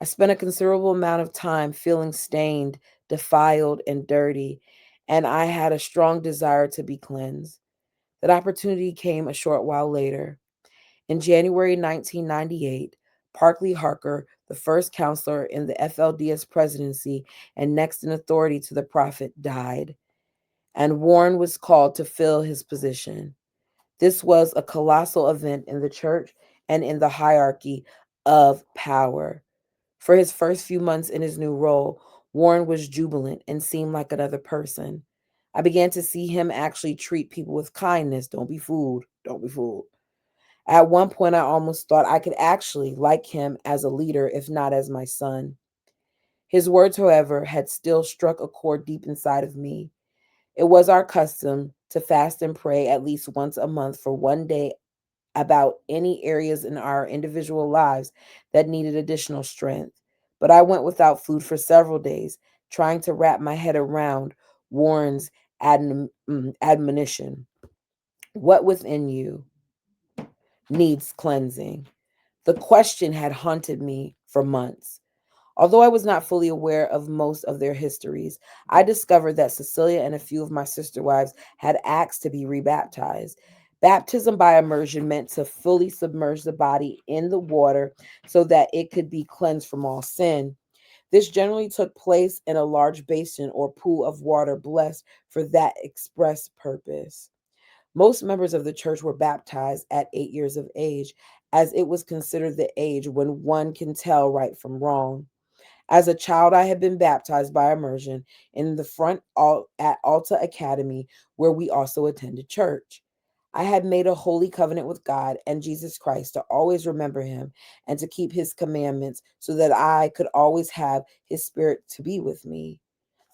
I spent a considerable amount of time feeling stained, defiled, and dirty, and I had a strong desire to be cleansed. That opportunity came a short while later. In January 1998, Parkley Harker, the first counselor in the FLDS presidency and next in authority to the prophet, died, and Warren was called to fill his position. This was a colossal event in the church and in the hierarchy of power. For his first few months in his new role, Warren was jubilant and seemed like another person. I began to see him actually treat people with kindness. Don't be fooled. Don't be fooled. At one point, I almost thought I could actually like him as a leader, if not as my son. His words, however, had still struck a chord deep inside of me. It was our custom to fast and pray at least once a month for one day about any areas in our individual lives that needed additional strength. But I went without food for several days, trying to wrap my head around Warren's admonition. What within you needs cleansing? The question had haunted me for months. Although I was not fully aware of most of their histories, I discovered that Cecilia and a few of my sister wives had asked to be rebaptized. Baptism by immersion meant to fully submerge the body in the water so that it could be cleansed from all sin. This generally took place in a large basin or pool of water blessed for that express purpose. Most members of the church were baptized at 8 years of age, as it was considered the age when one can tell right from wrong. As a child, I had been baptized by immersion in the front at Alta Academy, where we also attended church. I had made a holy covenant with God and Jesus Christ to always remember him and to keep his commandments so that I could always have his spirit to be with me.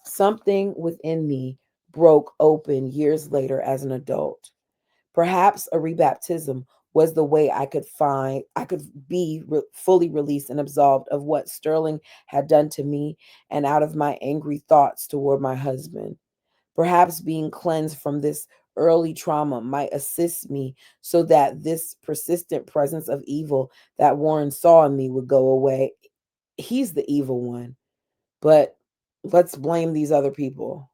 Something within me broke open years later as an adult. Perhaps a rebaptism was the way I could be fully released and absolved of what Sterling had done to me and out of my angry thoughts toward my husband. Perhaps being cleansed from this early trauma might assist me so that this persistent presence of evil that Warren saw in me would go away. He's the evil one, but let's blame these other people.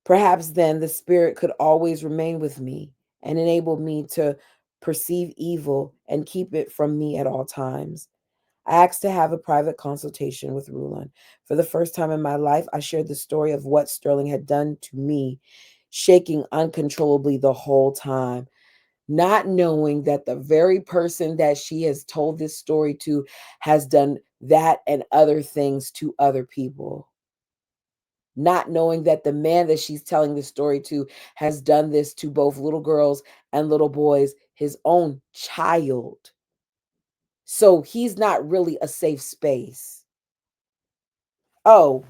Perhaps then the Spirit could always remain with me and enable me to perceive evil and keep it from me at all times. I asked to have a private consultation with Rulon. For the first time in my life, I shared the story of what Sterling had done to me, shaking uncontrollably the whole time, not knowing that the very person that she has told this story to has done that and other things to other people, not knowing that the man that she's telling this story to has done this to both little girls and little boys, his own child. So he's not really a safe space. Oh,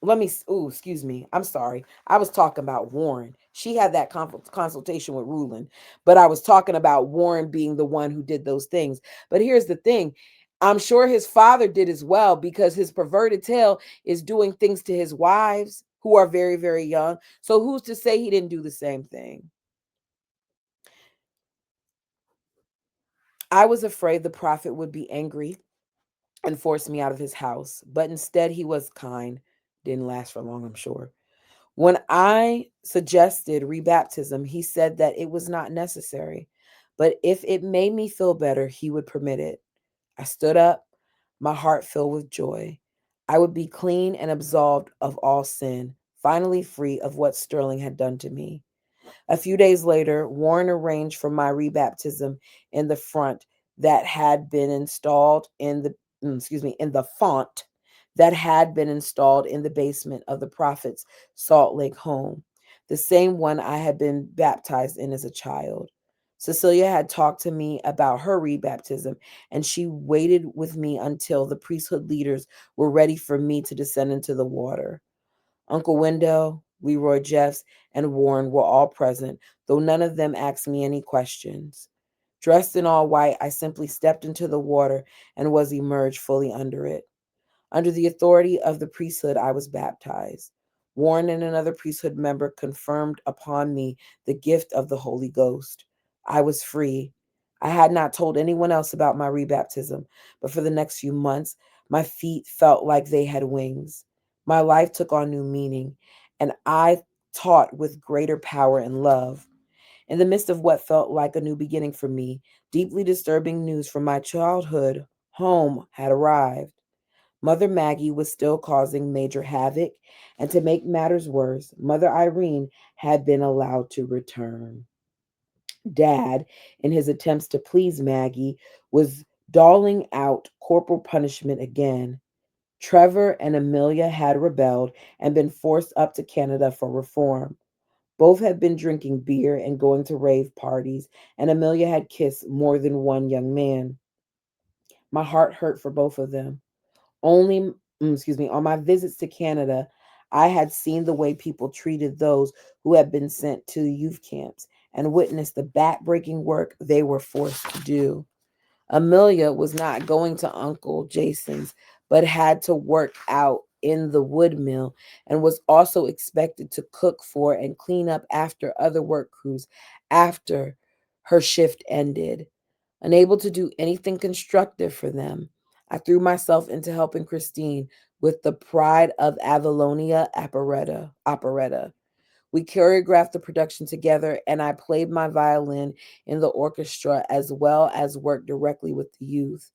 excuse me. I'm sorry. I was talking about Warren. She had that consultation with Rulon, but I was talking about Warren being the one who did those things. But here's the thing. I'm sure his father did as well because his perverted tail is doing things to his wives who are very, very young. So who's to say he didn't do the same thing? I was afraid the prophet would be angry and force me out of his house, but instead he was kind. Didn't last for long, I'm sure. When I suggested rebaptism, he said that it was not necessary, but if it made me feel better, he would permit it. I stood up, my heart filled with joy. I would be clean and absolved of all sin, finally free of what Sterling had done to me. A few days later, Warren arranged for my rebaptism in the front that had been installed in the in the font that had been installed in the basement of the prophet's Salt Lake home, the same one I had been baptized in as a child. Cecilia had talked to me about her rebaptism, and she waited with me until the priesthood leaders were ready for me to descend into the water. Uncle Wendell, Leroy Jeffs, and Warren were all present, though none of them asked me any questions. Dressed in all white, I simply stepped into the water and was immersed fully under it. Under the authority of the priesthood, I was baptized. Warren and another priesthood member confirmed upon me the gift of the Holy Ghost. I was free. I had not told anyone else about my rebaptism, but for the next few months, my feet felt like they had wings. My life took on new meaning, and I taught with greater power and love. In the midst of what felt like a new beginning for me, deeply disturbing news from my childhood home had arrived. Mother Maggie was still causing major havoc, and to make matters worse, Mother Irene had been allowed to return. Dad, in his attempts to please Maggie, was doling out corporal punishment again. Trevor and Amelia had rebelled and been forced up to Canada for reform. Both had been drinking beer and going to rave parties, and Amelia had kissed more than one young man. My heart hurt for both of them. On my visits to Canada, I had seen the way people treated those who had been sent to youth camps and witnessed the backbreaking work they were forced to do. Amelia was not going to Uncle Jason's, but had to work out in the wood mill and was also expected to cook for and clean up after other work crews after her shift ended. Unable to do anything constructive for them, I threw myself into helping Christine with the Pride of Avalonia operetta. We choreographed the production together, and I played my violin in the orchestra as well as worked directly with the youth.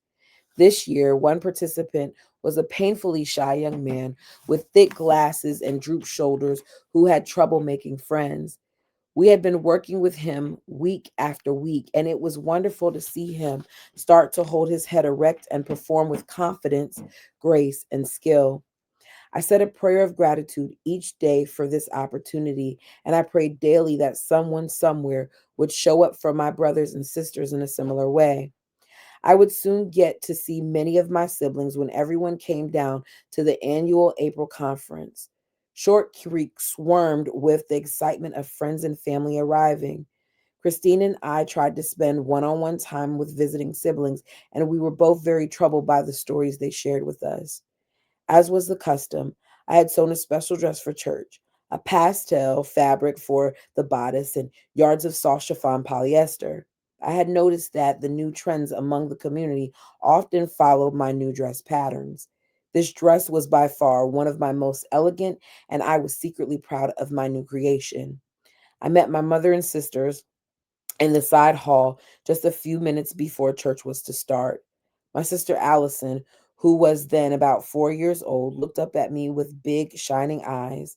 This year, one participant was a painfully shy young man with thick glasses and drooped shoulders who had trouble making friends. We had been working with him week after week, and it was wonderful to see him start to hold his head erect and perform with confidence, grace, and skill. I said a prayer of gratitude each day for this opportunity, and I prayed daily that someone somewhere would show up for my brothers and sisters in a similar way. I would soon get to see many of my siblings when everyone came down to the annual April conference. Short Creek swarmed with the excitement of friends and family arriving. Christine and I tried to spend one on one time with visiting siblings, and we were both very troubled by the stories they shared with us. As was the custom, I had sewn a special dress for church, a pastel fabric for the bodice, and yards of soft chiffon polyester. I had noticed that the new trends among the community often followed my new dress patterns. This dress was by far one of my most elegant, and I was secretly proud of my new creation. I met my mother and sisters in the side hall just a few minutes before church was to start. My sister Allison, who was then about 4 years old, looked up at me with big, shining eyes.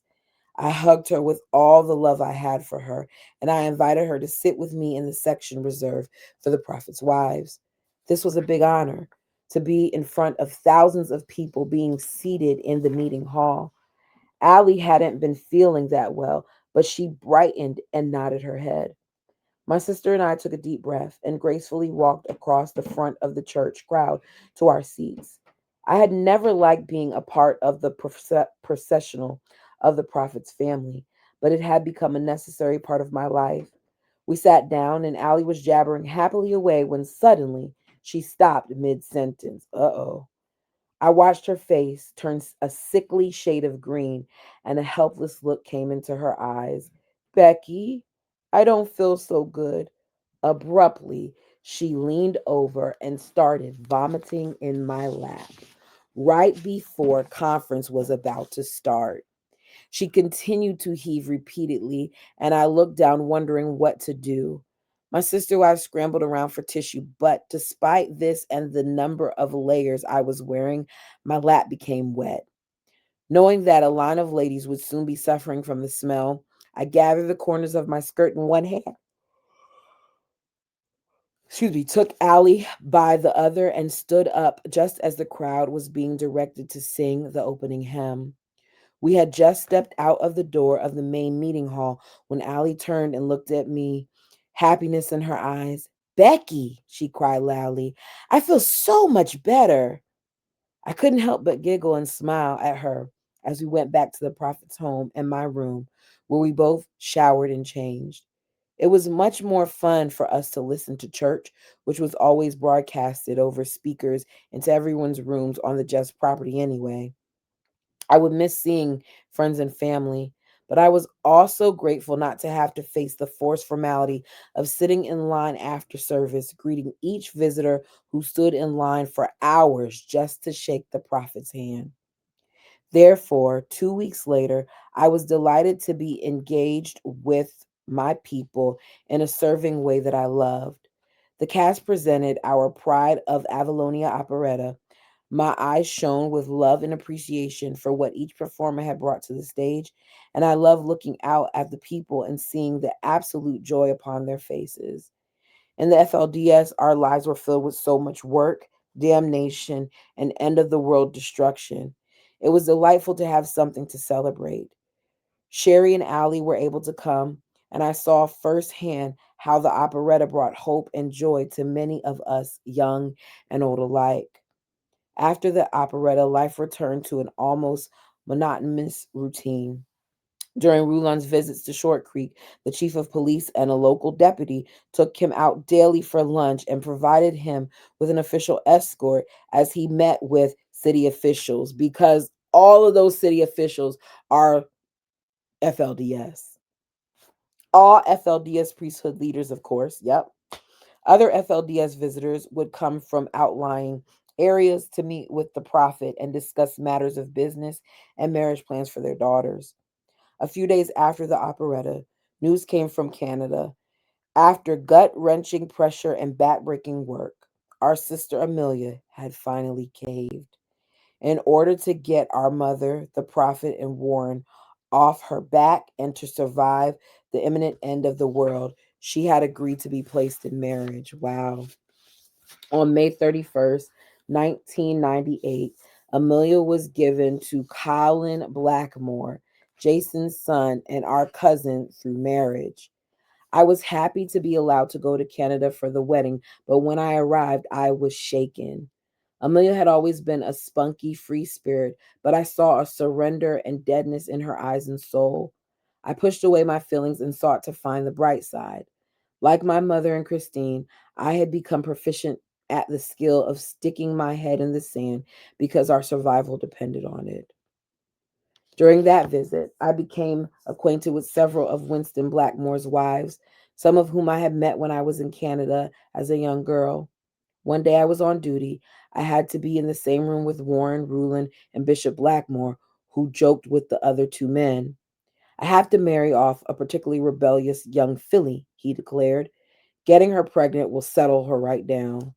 I hugged her with all the love I had for her, and I invited her to sit with me in the section reserved for the prophet's wives. This was a big honor to be in front of thousands of people being seated in the meeting hall. Allie hadn't been feeling that well, but she brightened and nodded her head. My sister and I took a deep breath and gracefully walked across the front of the church crowd to our seats. I had never liked being a part of the processional of the prophet's family, but it had become a necessary part of my life. We sat down, and Allie was jabbering happily away when suddenly she stopped mid sentence. Uh-oh. I watched her face turn a sickly shade of green, and a helpless look came into her eyes. Becky, I don't feel so good. Abruptly, she leaned over and started vomiting in my lap right before conference was about to start. She continued to heave repeatedly, and I looked down, wondering what to do. My sister wife scrambled around for tissue, but despite this and the number of layers I was wearing, my lap became wet. Knowing that a line of ladies would soon be suffering from the smell, I gathered the corners of my skirt in one hand, took Allie by the other and stood up just as the crowd was being directed to sing the opening hymn. We had just stepped out of the door of the main meeting hall when Allie turned and looked at me. happiness in her eyes. Becky, she cried loudly, I feel so much better. I couldn't help but giggle and smile at her as we went back to the prophet's home and my room, where we both showered and changed. It was much more fun for us to listen to church, which was always broadcasted over speakers into everyone's rooms on the Just property anyway. I would miss seeing friends and family, but I was also grateful not to have to face the forced formality of sitting in line after service, greeting each visitor who stood in line for hours just to shake the prophet's hand. Therefore, 2 weeks later, I was delighted to be engaged with my people in a serving way that I loved. The cast presented our Pride of Avalonia operetta. My eyes shone with love and appreciation for what each performer had brought to the stage, and I loved looking out at the people and seeing the absolute joy upon their faces. In the FLDS, our lives were filled with so much work, damnation, and end of the world destruction. It was delightful to have something to celebrate. Sherry and Allie were able to come, and I saw firsthand how the operetta brought hope and joy to many of us, young and old alike. After the operetta, life returned to an almost monotonous routine. During Rulon's visits to Short Creek, the chief of police and a local deputy took him out daily for lunch and provided him with an official escort as he met with city officials, because all of those city officials are FLDS. All FLDS priesthood leaders, of course. Yep. Other FLDS visitors would come from outlying areas to meet with the prophet and discuss matters of business and marriage plans for their daughters. A few days after the operetta, news came from Canada. After gut wrenching pressure and backbreaking work, our sister Amelia had finally caved. In order to get our mother, the prophet, and Warren off her back and to survive the imminent end of the world, she had agreed to be placed in marriage. Wow. On May 31st, 1998, Amelia was given to Colin Blackmore, Jason's son and our cousin, through marriage. I was happy to be allowed to go to Canada for the wedding, but when I arrived, I was shaken. Amelia had always been a spunky, free spirit, but I saw a surrender and deadness in her eyes and soul. I pushed away my feelings and sought to find the bright side. Like my mother and Christine, I had become proficient at the skill of sticking my head in the sand because our survival depended on it. During that visit, I became acquainted with several of Winston Blackmore's wives, some of whom I had met when I was in Canada as a young girl. One day I was on duty. I had to be in the same room with Warren Rulon and Bishop Blackmore, who joked with the other two men. I have to marry off a particularly rebellious young filly, he declared. Getting her pregnant will settle her right down.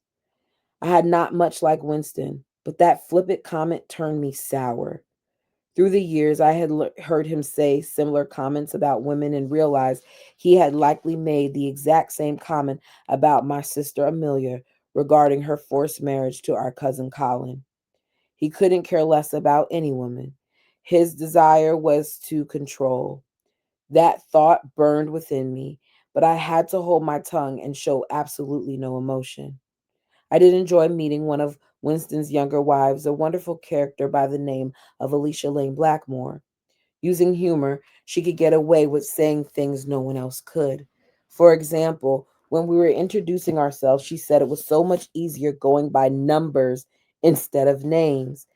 I had not much like Winston, but that flippant comment turned me sour. Through the years, I had heard him say similar comments about women and realized he had likely made the exact same comment about my sister Amelia regarding her forced marriage to our cousin Colin. He couldn't care less about any woman. His desire was to control. That thought burned within me, but I had to hold my tongue and show absolutely no emotion. I did enjoy meeting one of Winston's younger wives, a wonderful character by the name of Alicia Lane Blackmore. Using humor, she could get away with saying things no one else could. For example, when we were introducing ourselves, she said it was so much easier going by numbers instead of names.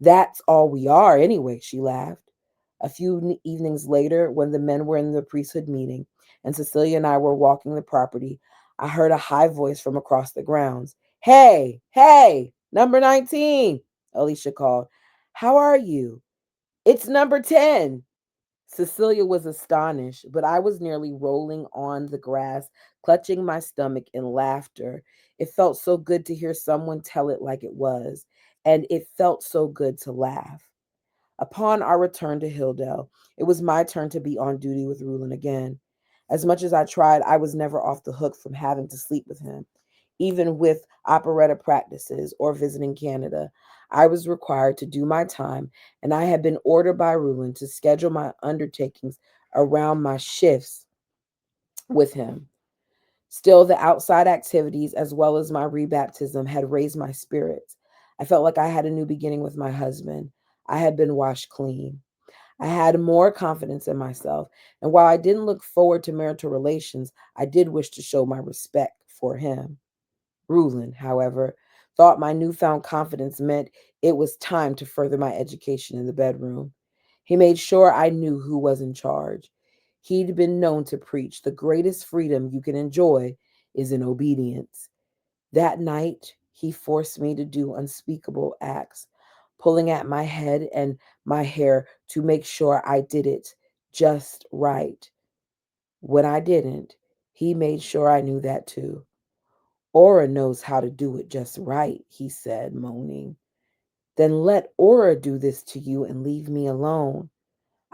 That's all we are, anyway, she laughed. A few evenings later, when the men were in the priesthood meeting and Cecilia and I were walking the property, I heard a high voice from across the grounds. Hey, hey, number 19, Alicia called. How are you? It's number 10. Cecilia was astonished, but I was nearly rolling on the grass, clutching my stomach in laughter. It felt so good to hear someone tell it like it was, and it felt so good to laugh. Upon our return to Hilldale, it was my turn to be on duty with Rulon again. As much as I tried, I was never off the hook from having to sleep with him. Even with operetta practices or visiting Canada, I was required to do my time, and I had been ordered by Rulon to schedule my undertakings around my shifts with him. Still, the outside activities, as well as my rebaptism, had raised my spirits. I felt like I had a new beginning with my husband. I had been washed clean. I had more confidence in myself. And while I didn't look forward to marital relations, I did wish to show my respect for him. Rulin, however, thought my newfound confidence meant it was time to further my education in the bedroom. He made sure I knew who was in charge. He'd been known to preach the greatest freedom you can enjoy is in obedience. That night, he forced me to do unspeakable acts, pulling at my head and my hair to make sure I did it just right. When I didn't, he made sure I knew that too. Aura knows how to do it just right, he said, moaning. Then let Aura do this to you and leave me alone.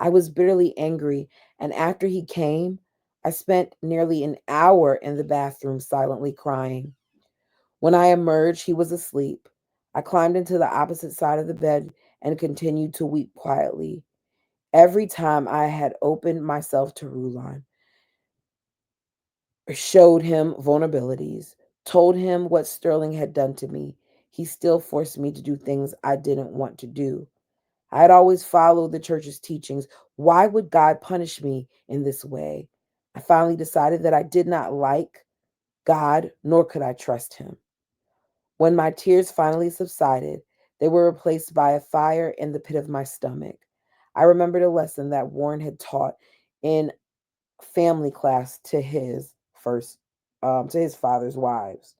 I was bitterly angry, and after he came, I spent nearly an hour in the bathroom silently crying. When I emerged, he was asleep. I climbed into the opposite side of the bed and continued to weep quietly. Every time I had opened myself to Rulon, showed him vulnerabilities, told him what Sterling had done to me, he still forced me to do things I didn't want to do. I had always followed the church's teachings. Why would God punish me in this way? I finally decided that I did not like God, nor could I trust him. When my tears finally subsided, they were replaced by a fire in the pit of my stomach. I remembered a lesson that Warren had taught in family class first to his father's wives.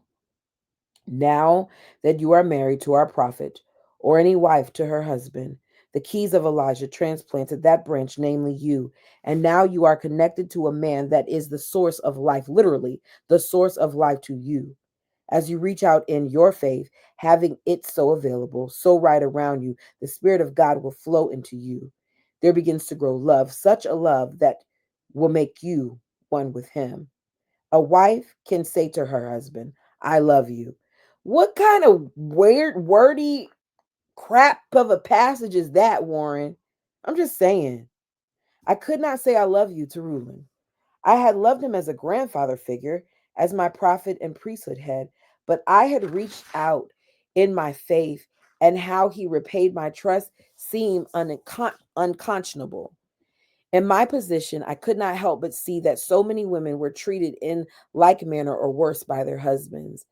Now that you are married to our prophet, or any wife to her husband, the keys of Elijah transplanted that branch, namely you, and now you are connected to a man that is the source of life, literally, the source of life to you. As you reach out in your faith, having it so available, so right around you, the Spirit of God will flow into you. There begins to grow love, such a love that will make you one with Him. A wife can say to her husband, I love you. What kind of weird, wordy crap of a passage is that, Warren? I'm just saying. I could not say I love you to Reuben. I had loved him as a grandfather figure, as my prophet and priesthood head, but I had reached out in my faith, and how he repaid my trust seemed unconscionable. In my position, I could not help but see that so many women were treated in like manner or worse by their husbands.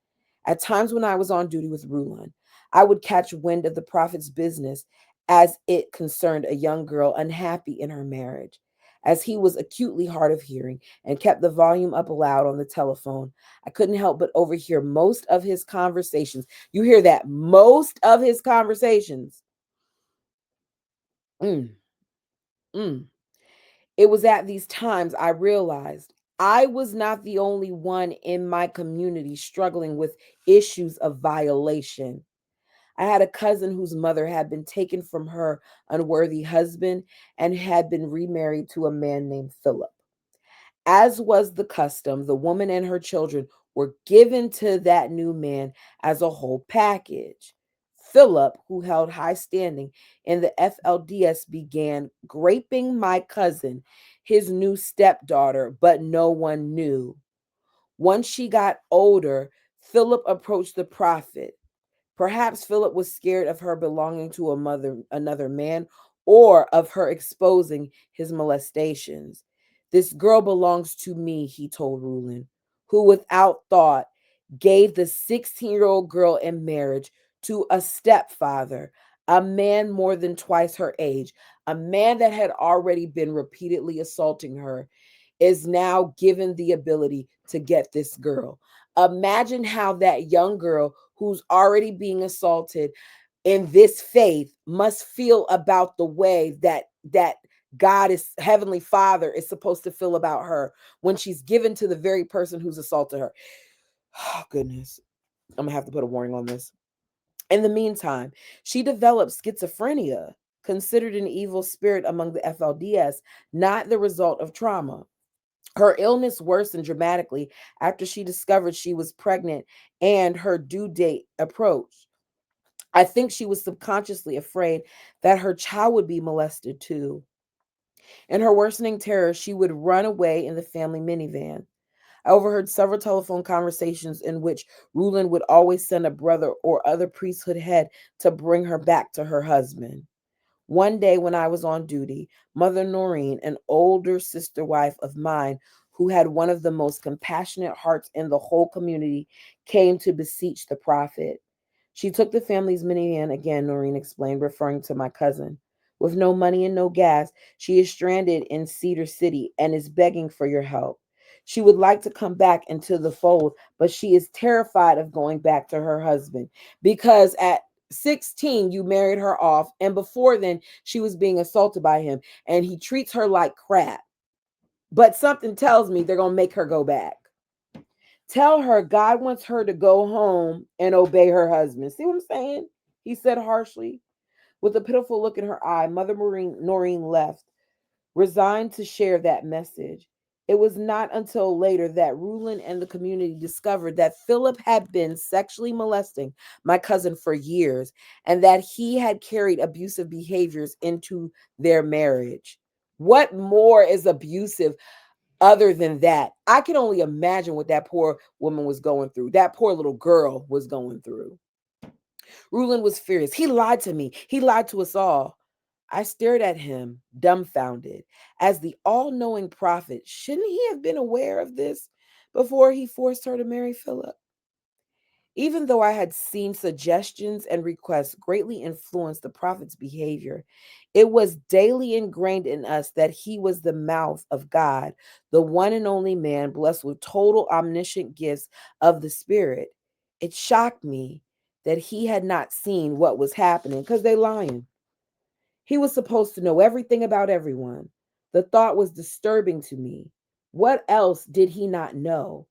At times when I was on duty with Rulon, I would catch wind of the prophet's business as it concerned a young girl unhappy in her marriage. As he was acutely hard of hearing and kept the volume up loud on the telephone, I couldn't help but overhear most of his conversations. You hear that? Most of his conversations. Mm, mm. It was at these times I realized I was not the only one in my community struggling with issues of violation. I had a cousin whose mother had been taken from her unworthy husband and had been remarried to a man named Philip. As was the custom, the woman and her children were given to that new man as a whole package. Philip, who held high standing in the FLDS, began graping my cousin, his new stepdaughter, but no one knew. Once she got older, Philip approached the prophet. Perhaps Philip was scared of her belonging to another man, or of her exposing his molestations. This girl belongs to me, he told Rulin, who without thought gave the 16-year-old girl in marriage to a stepfather, a man more than twice her age, a man that had already been repeatedly assaulting her, is now given the ability to get this girl. Imagine how that young girl who's already being assaulted in this faith must feel about the way that God is heavenly Father is supposed to feel about her when she's given to the very person who's assaulted her. Oh goodness. I'm gonna have to put a warning on this. In the meantime, she developed schizophrenia, considered an evil spirit among the FLDS, not the result of trauma. Her illness worsened dramatically after she discovered she was pregnant and her due date approached. I think she was subconsciously afraid that her child would be molested too. In her worsening terror, she would run away in the family minivan. I overheard several telephone conversations in which Rulin would always send a brother or other priesthood head to bring her back to her husband. One day when I was on duty, Mother Noreen, an older sister wife of mine who had one of the most compassionate hearts in the whole community, came to beseech the prophet. She took the family's minivan again, Noreen explained, referring to my cousin. With no money and no gas, she is stranded in Cedar City and is begging for your help. She would like to come back into the fold, but she is terrified of going back to her husband because at 16 you married her off, and before then she was being assaulted by him, and he treats her like crap. But something tells me they're going to make her go back. Tell her God wants her to go home and obey her husband. See what I'm saying? He said harshly. With a pitiful look in her eye, Mother Noreen left, resigned to share that message. It was not until later that Rulin and the community discovered that Philip had been sexually molesting my cousin for years and that he had carried abusive behaviors into their marriage. What more is abusive other than that? I can only imagine what that poor woman was going through. That poor little girl was going through. Rulin was furious. He lied to me. He lied to us all. I stared at him, dumbfounded. As the all knowing prophet, shouldn't he have been aware of this before he forced her to marry Philip? Even though I had seen suggestions and requests greatly influence the prophet's behavior, it was daily ingrained in us that he was the mouth of God, the one and only man blessed with total omniscient gifts of the Spirit. It shocked me that he had not seen what was happening because they lying. He was supposed to know everything about everyone. The thought was disturbing to me. What else did he not know?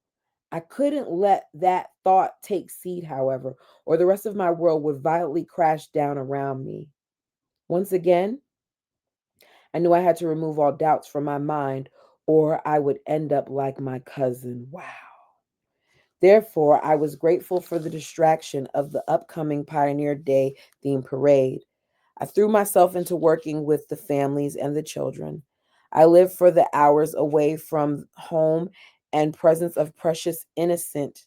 I couldn't let that thought take seed, however, or the rest of my world would violently crash down around me. Once again, I knew I had to remove all doubts from my mind, or I would end up like my cousin. Wow. Therefore, I was grateful for the distraction of the upcoming Pioneer Day themed parade. I threw myself into working with the families and the children. I lived for the hours away from home and presence of precious, innocent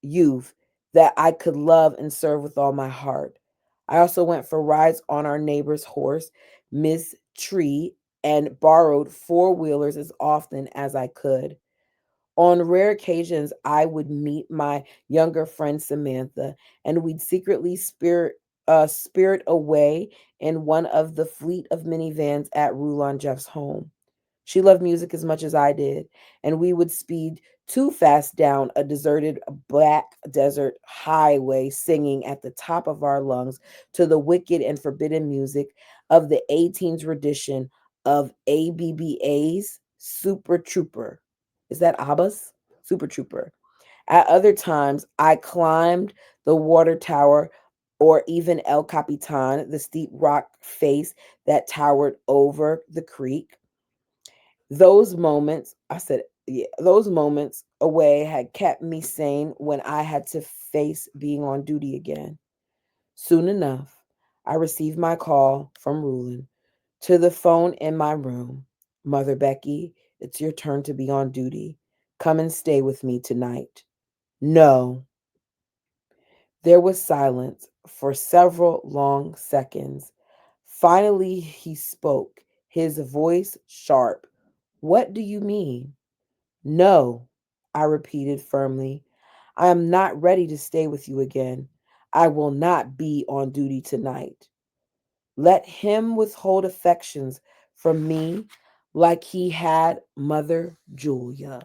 youth that I could love and serve with all my heart. I also went for rides on our neighbor's horse, Miss Tree, and borrowed four wheelers as often as I could. On rare occasions, I would meet my younger friend Samantha, and we'd secretly spirit away in one of the fleet of minivans at Rulon Jeff's home. She loved music as much as I did, and we would speed too fast down a deserted black desert highway, singing at the top of our lungs to the wicked and forbidden music of the 18th rendition of ABBA's Super Trooper. Is that ABBA's Super Trooper? At other times, I climbed the water tower or even El Capitan, the steep rock face that towered over the creek. Those moments, I said, yeah, those moments away had kept me sane when I had to face being on duty again. Soon enough, I received my call from Rulin to the phone in my room. Mother Becky, it's your turn to be on duty. Come and stay with me tonight. No. There was silence for several long seconds. Finally, he spoke, his voice sharp. What do you mean? No, I repeated firmly. I am not ready to stay with you again. I will not be on duty tonight. Let him withhold affections from me like he had Mother Julia.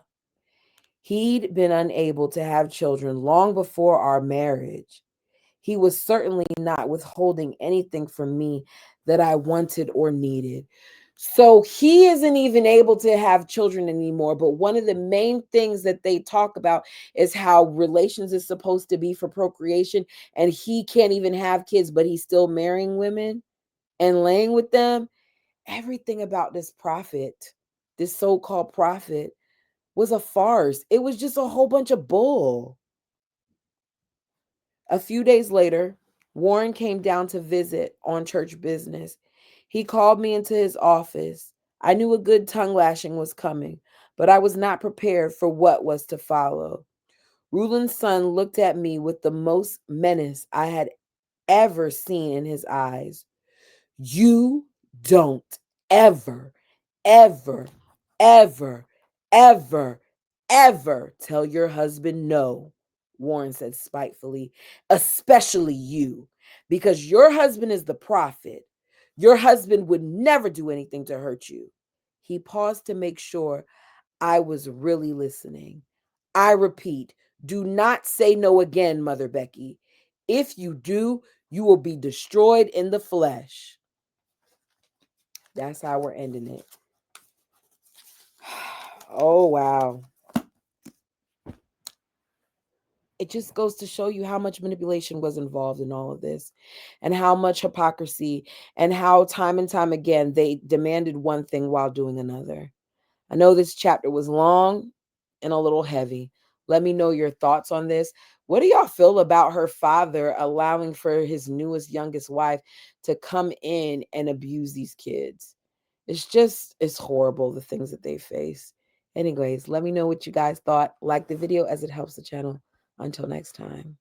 He'd been unable to have children long before our marriage. He was certainly not withholding anything from me that I wanted or needed. So he isn't even able to have children anymore. But one of the main things that they talk about is how relations is supposed to be for procreation, and he can't even have kids, but he's still marrying women and laying with them. Everything about this prophet, this so called prophet, was a farce. It was just a whole bunch of bull. A few days later, Warren came down to visit on church business. He called me into his office. I knew a good tongue lashing was coming, but I was not prepared for what was to follow. Rulin's son looked at me with the most menace I had ever seen in his eyes. You don't ever, ever, ever, ever, ever tell your husband no, Warren said spitefully, especially you, because your husband is the prophet. Your husband would never do anything to hurt you. He paused to make sure I was really listening. I repeat, do not say no again, Mother Becky. If you do, you will be destroyed in the flesh. That's how we're ending it. Oh, wow. It just goes to show you how much manipulation was involved in all of this and how much hypocrisy and how time and time again they demanded one thing while doing another. I know this chapter was long and a little heavy. Let me know your thoughts on this. What do y'all feel about her father allowing for his newest, youngest wife to come in and abuse these kids? It's horrible, the things that they face. Anyways, let me know what you guys thought. Like the video as it helps the channel. Until next time.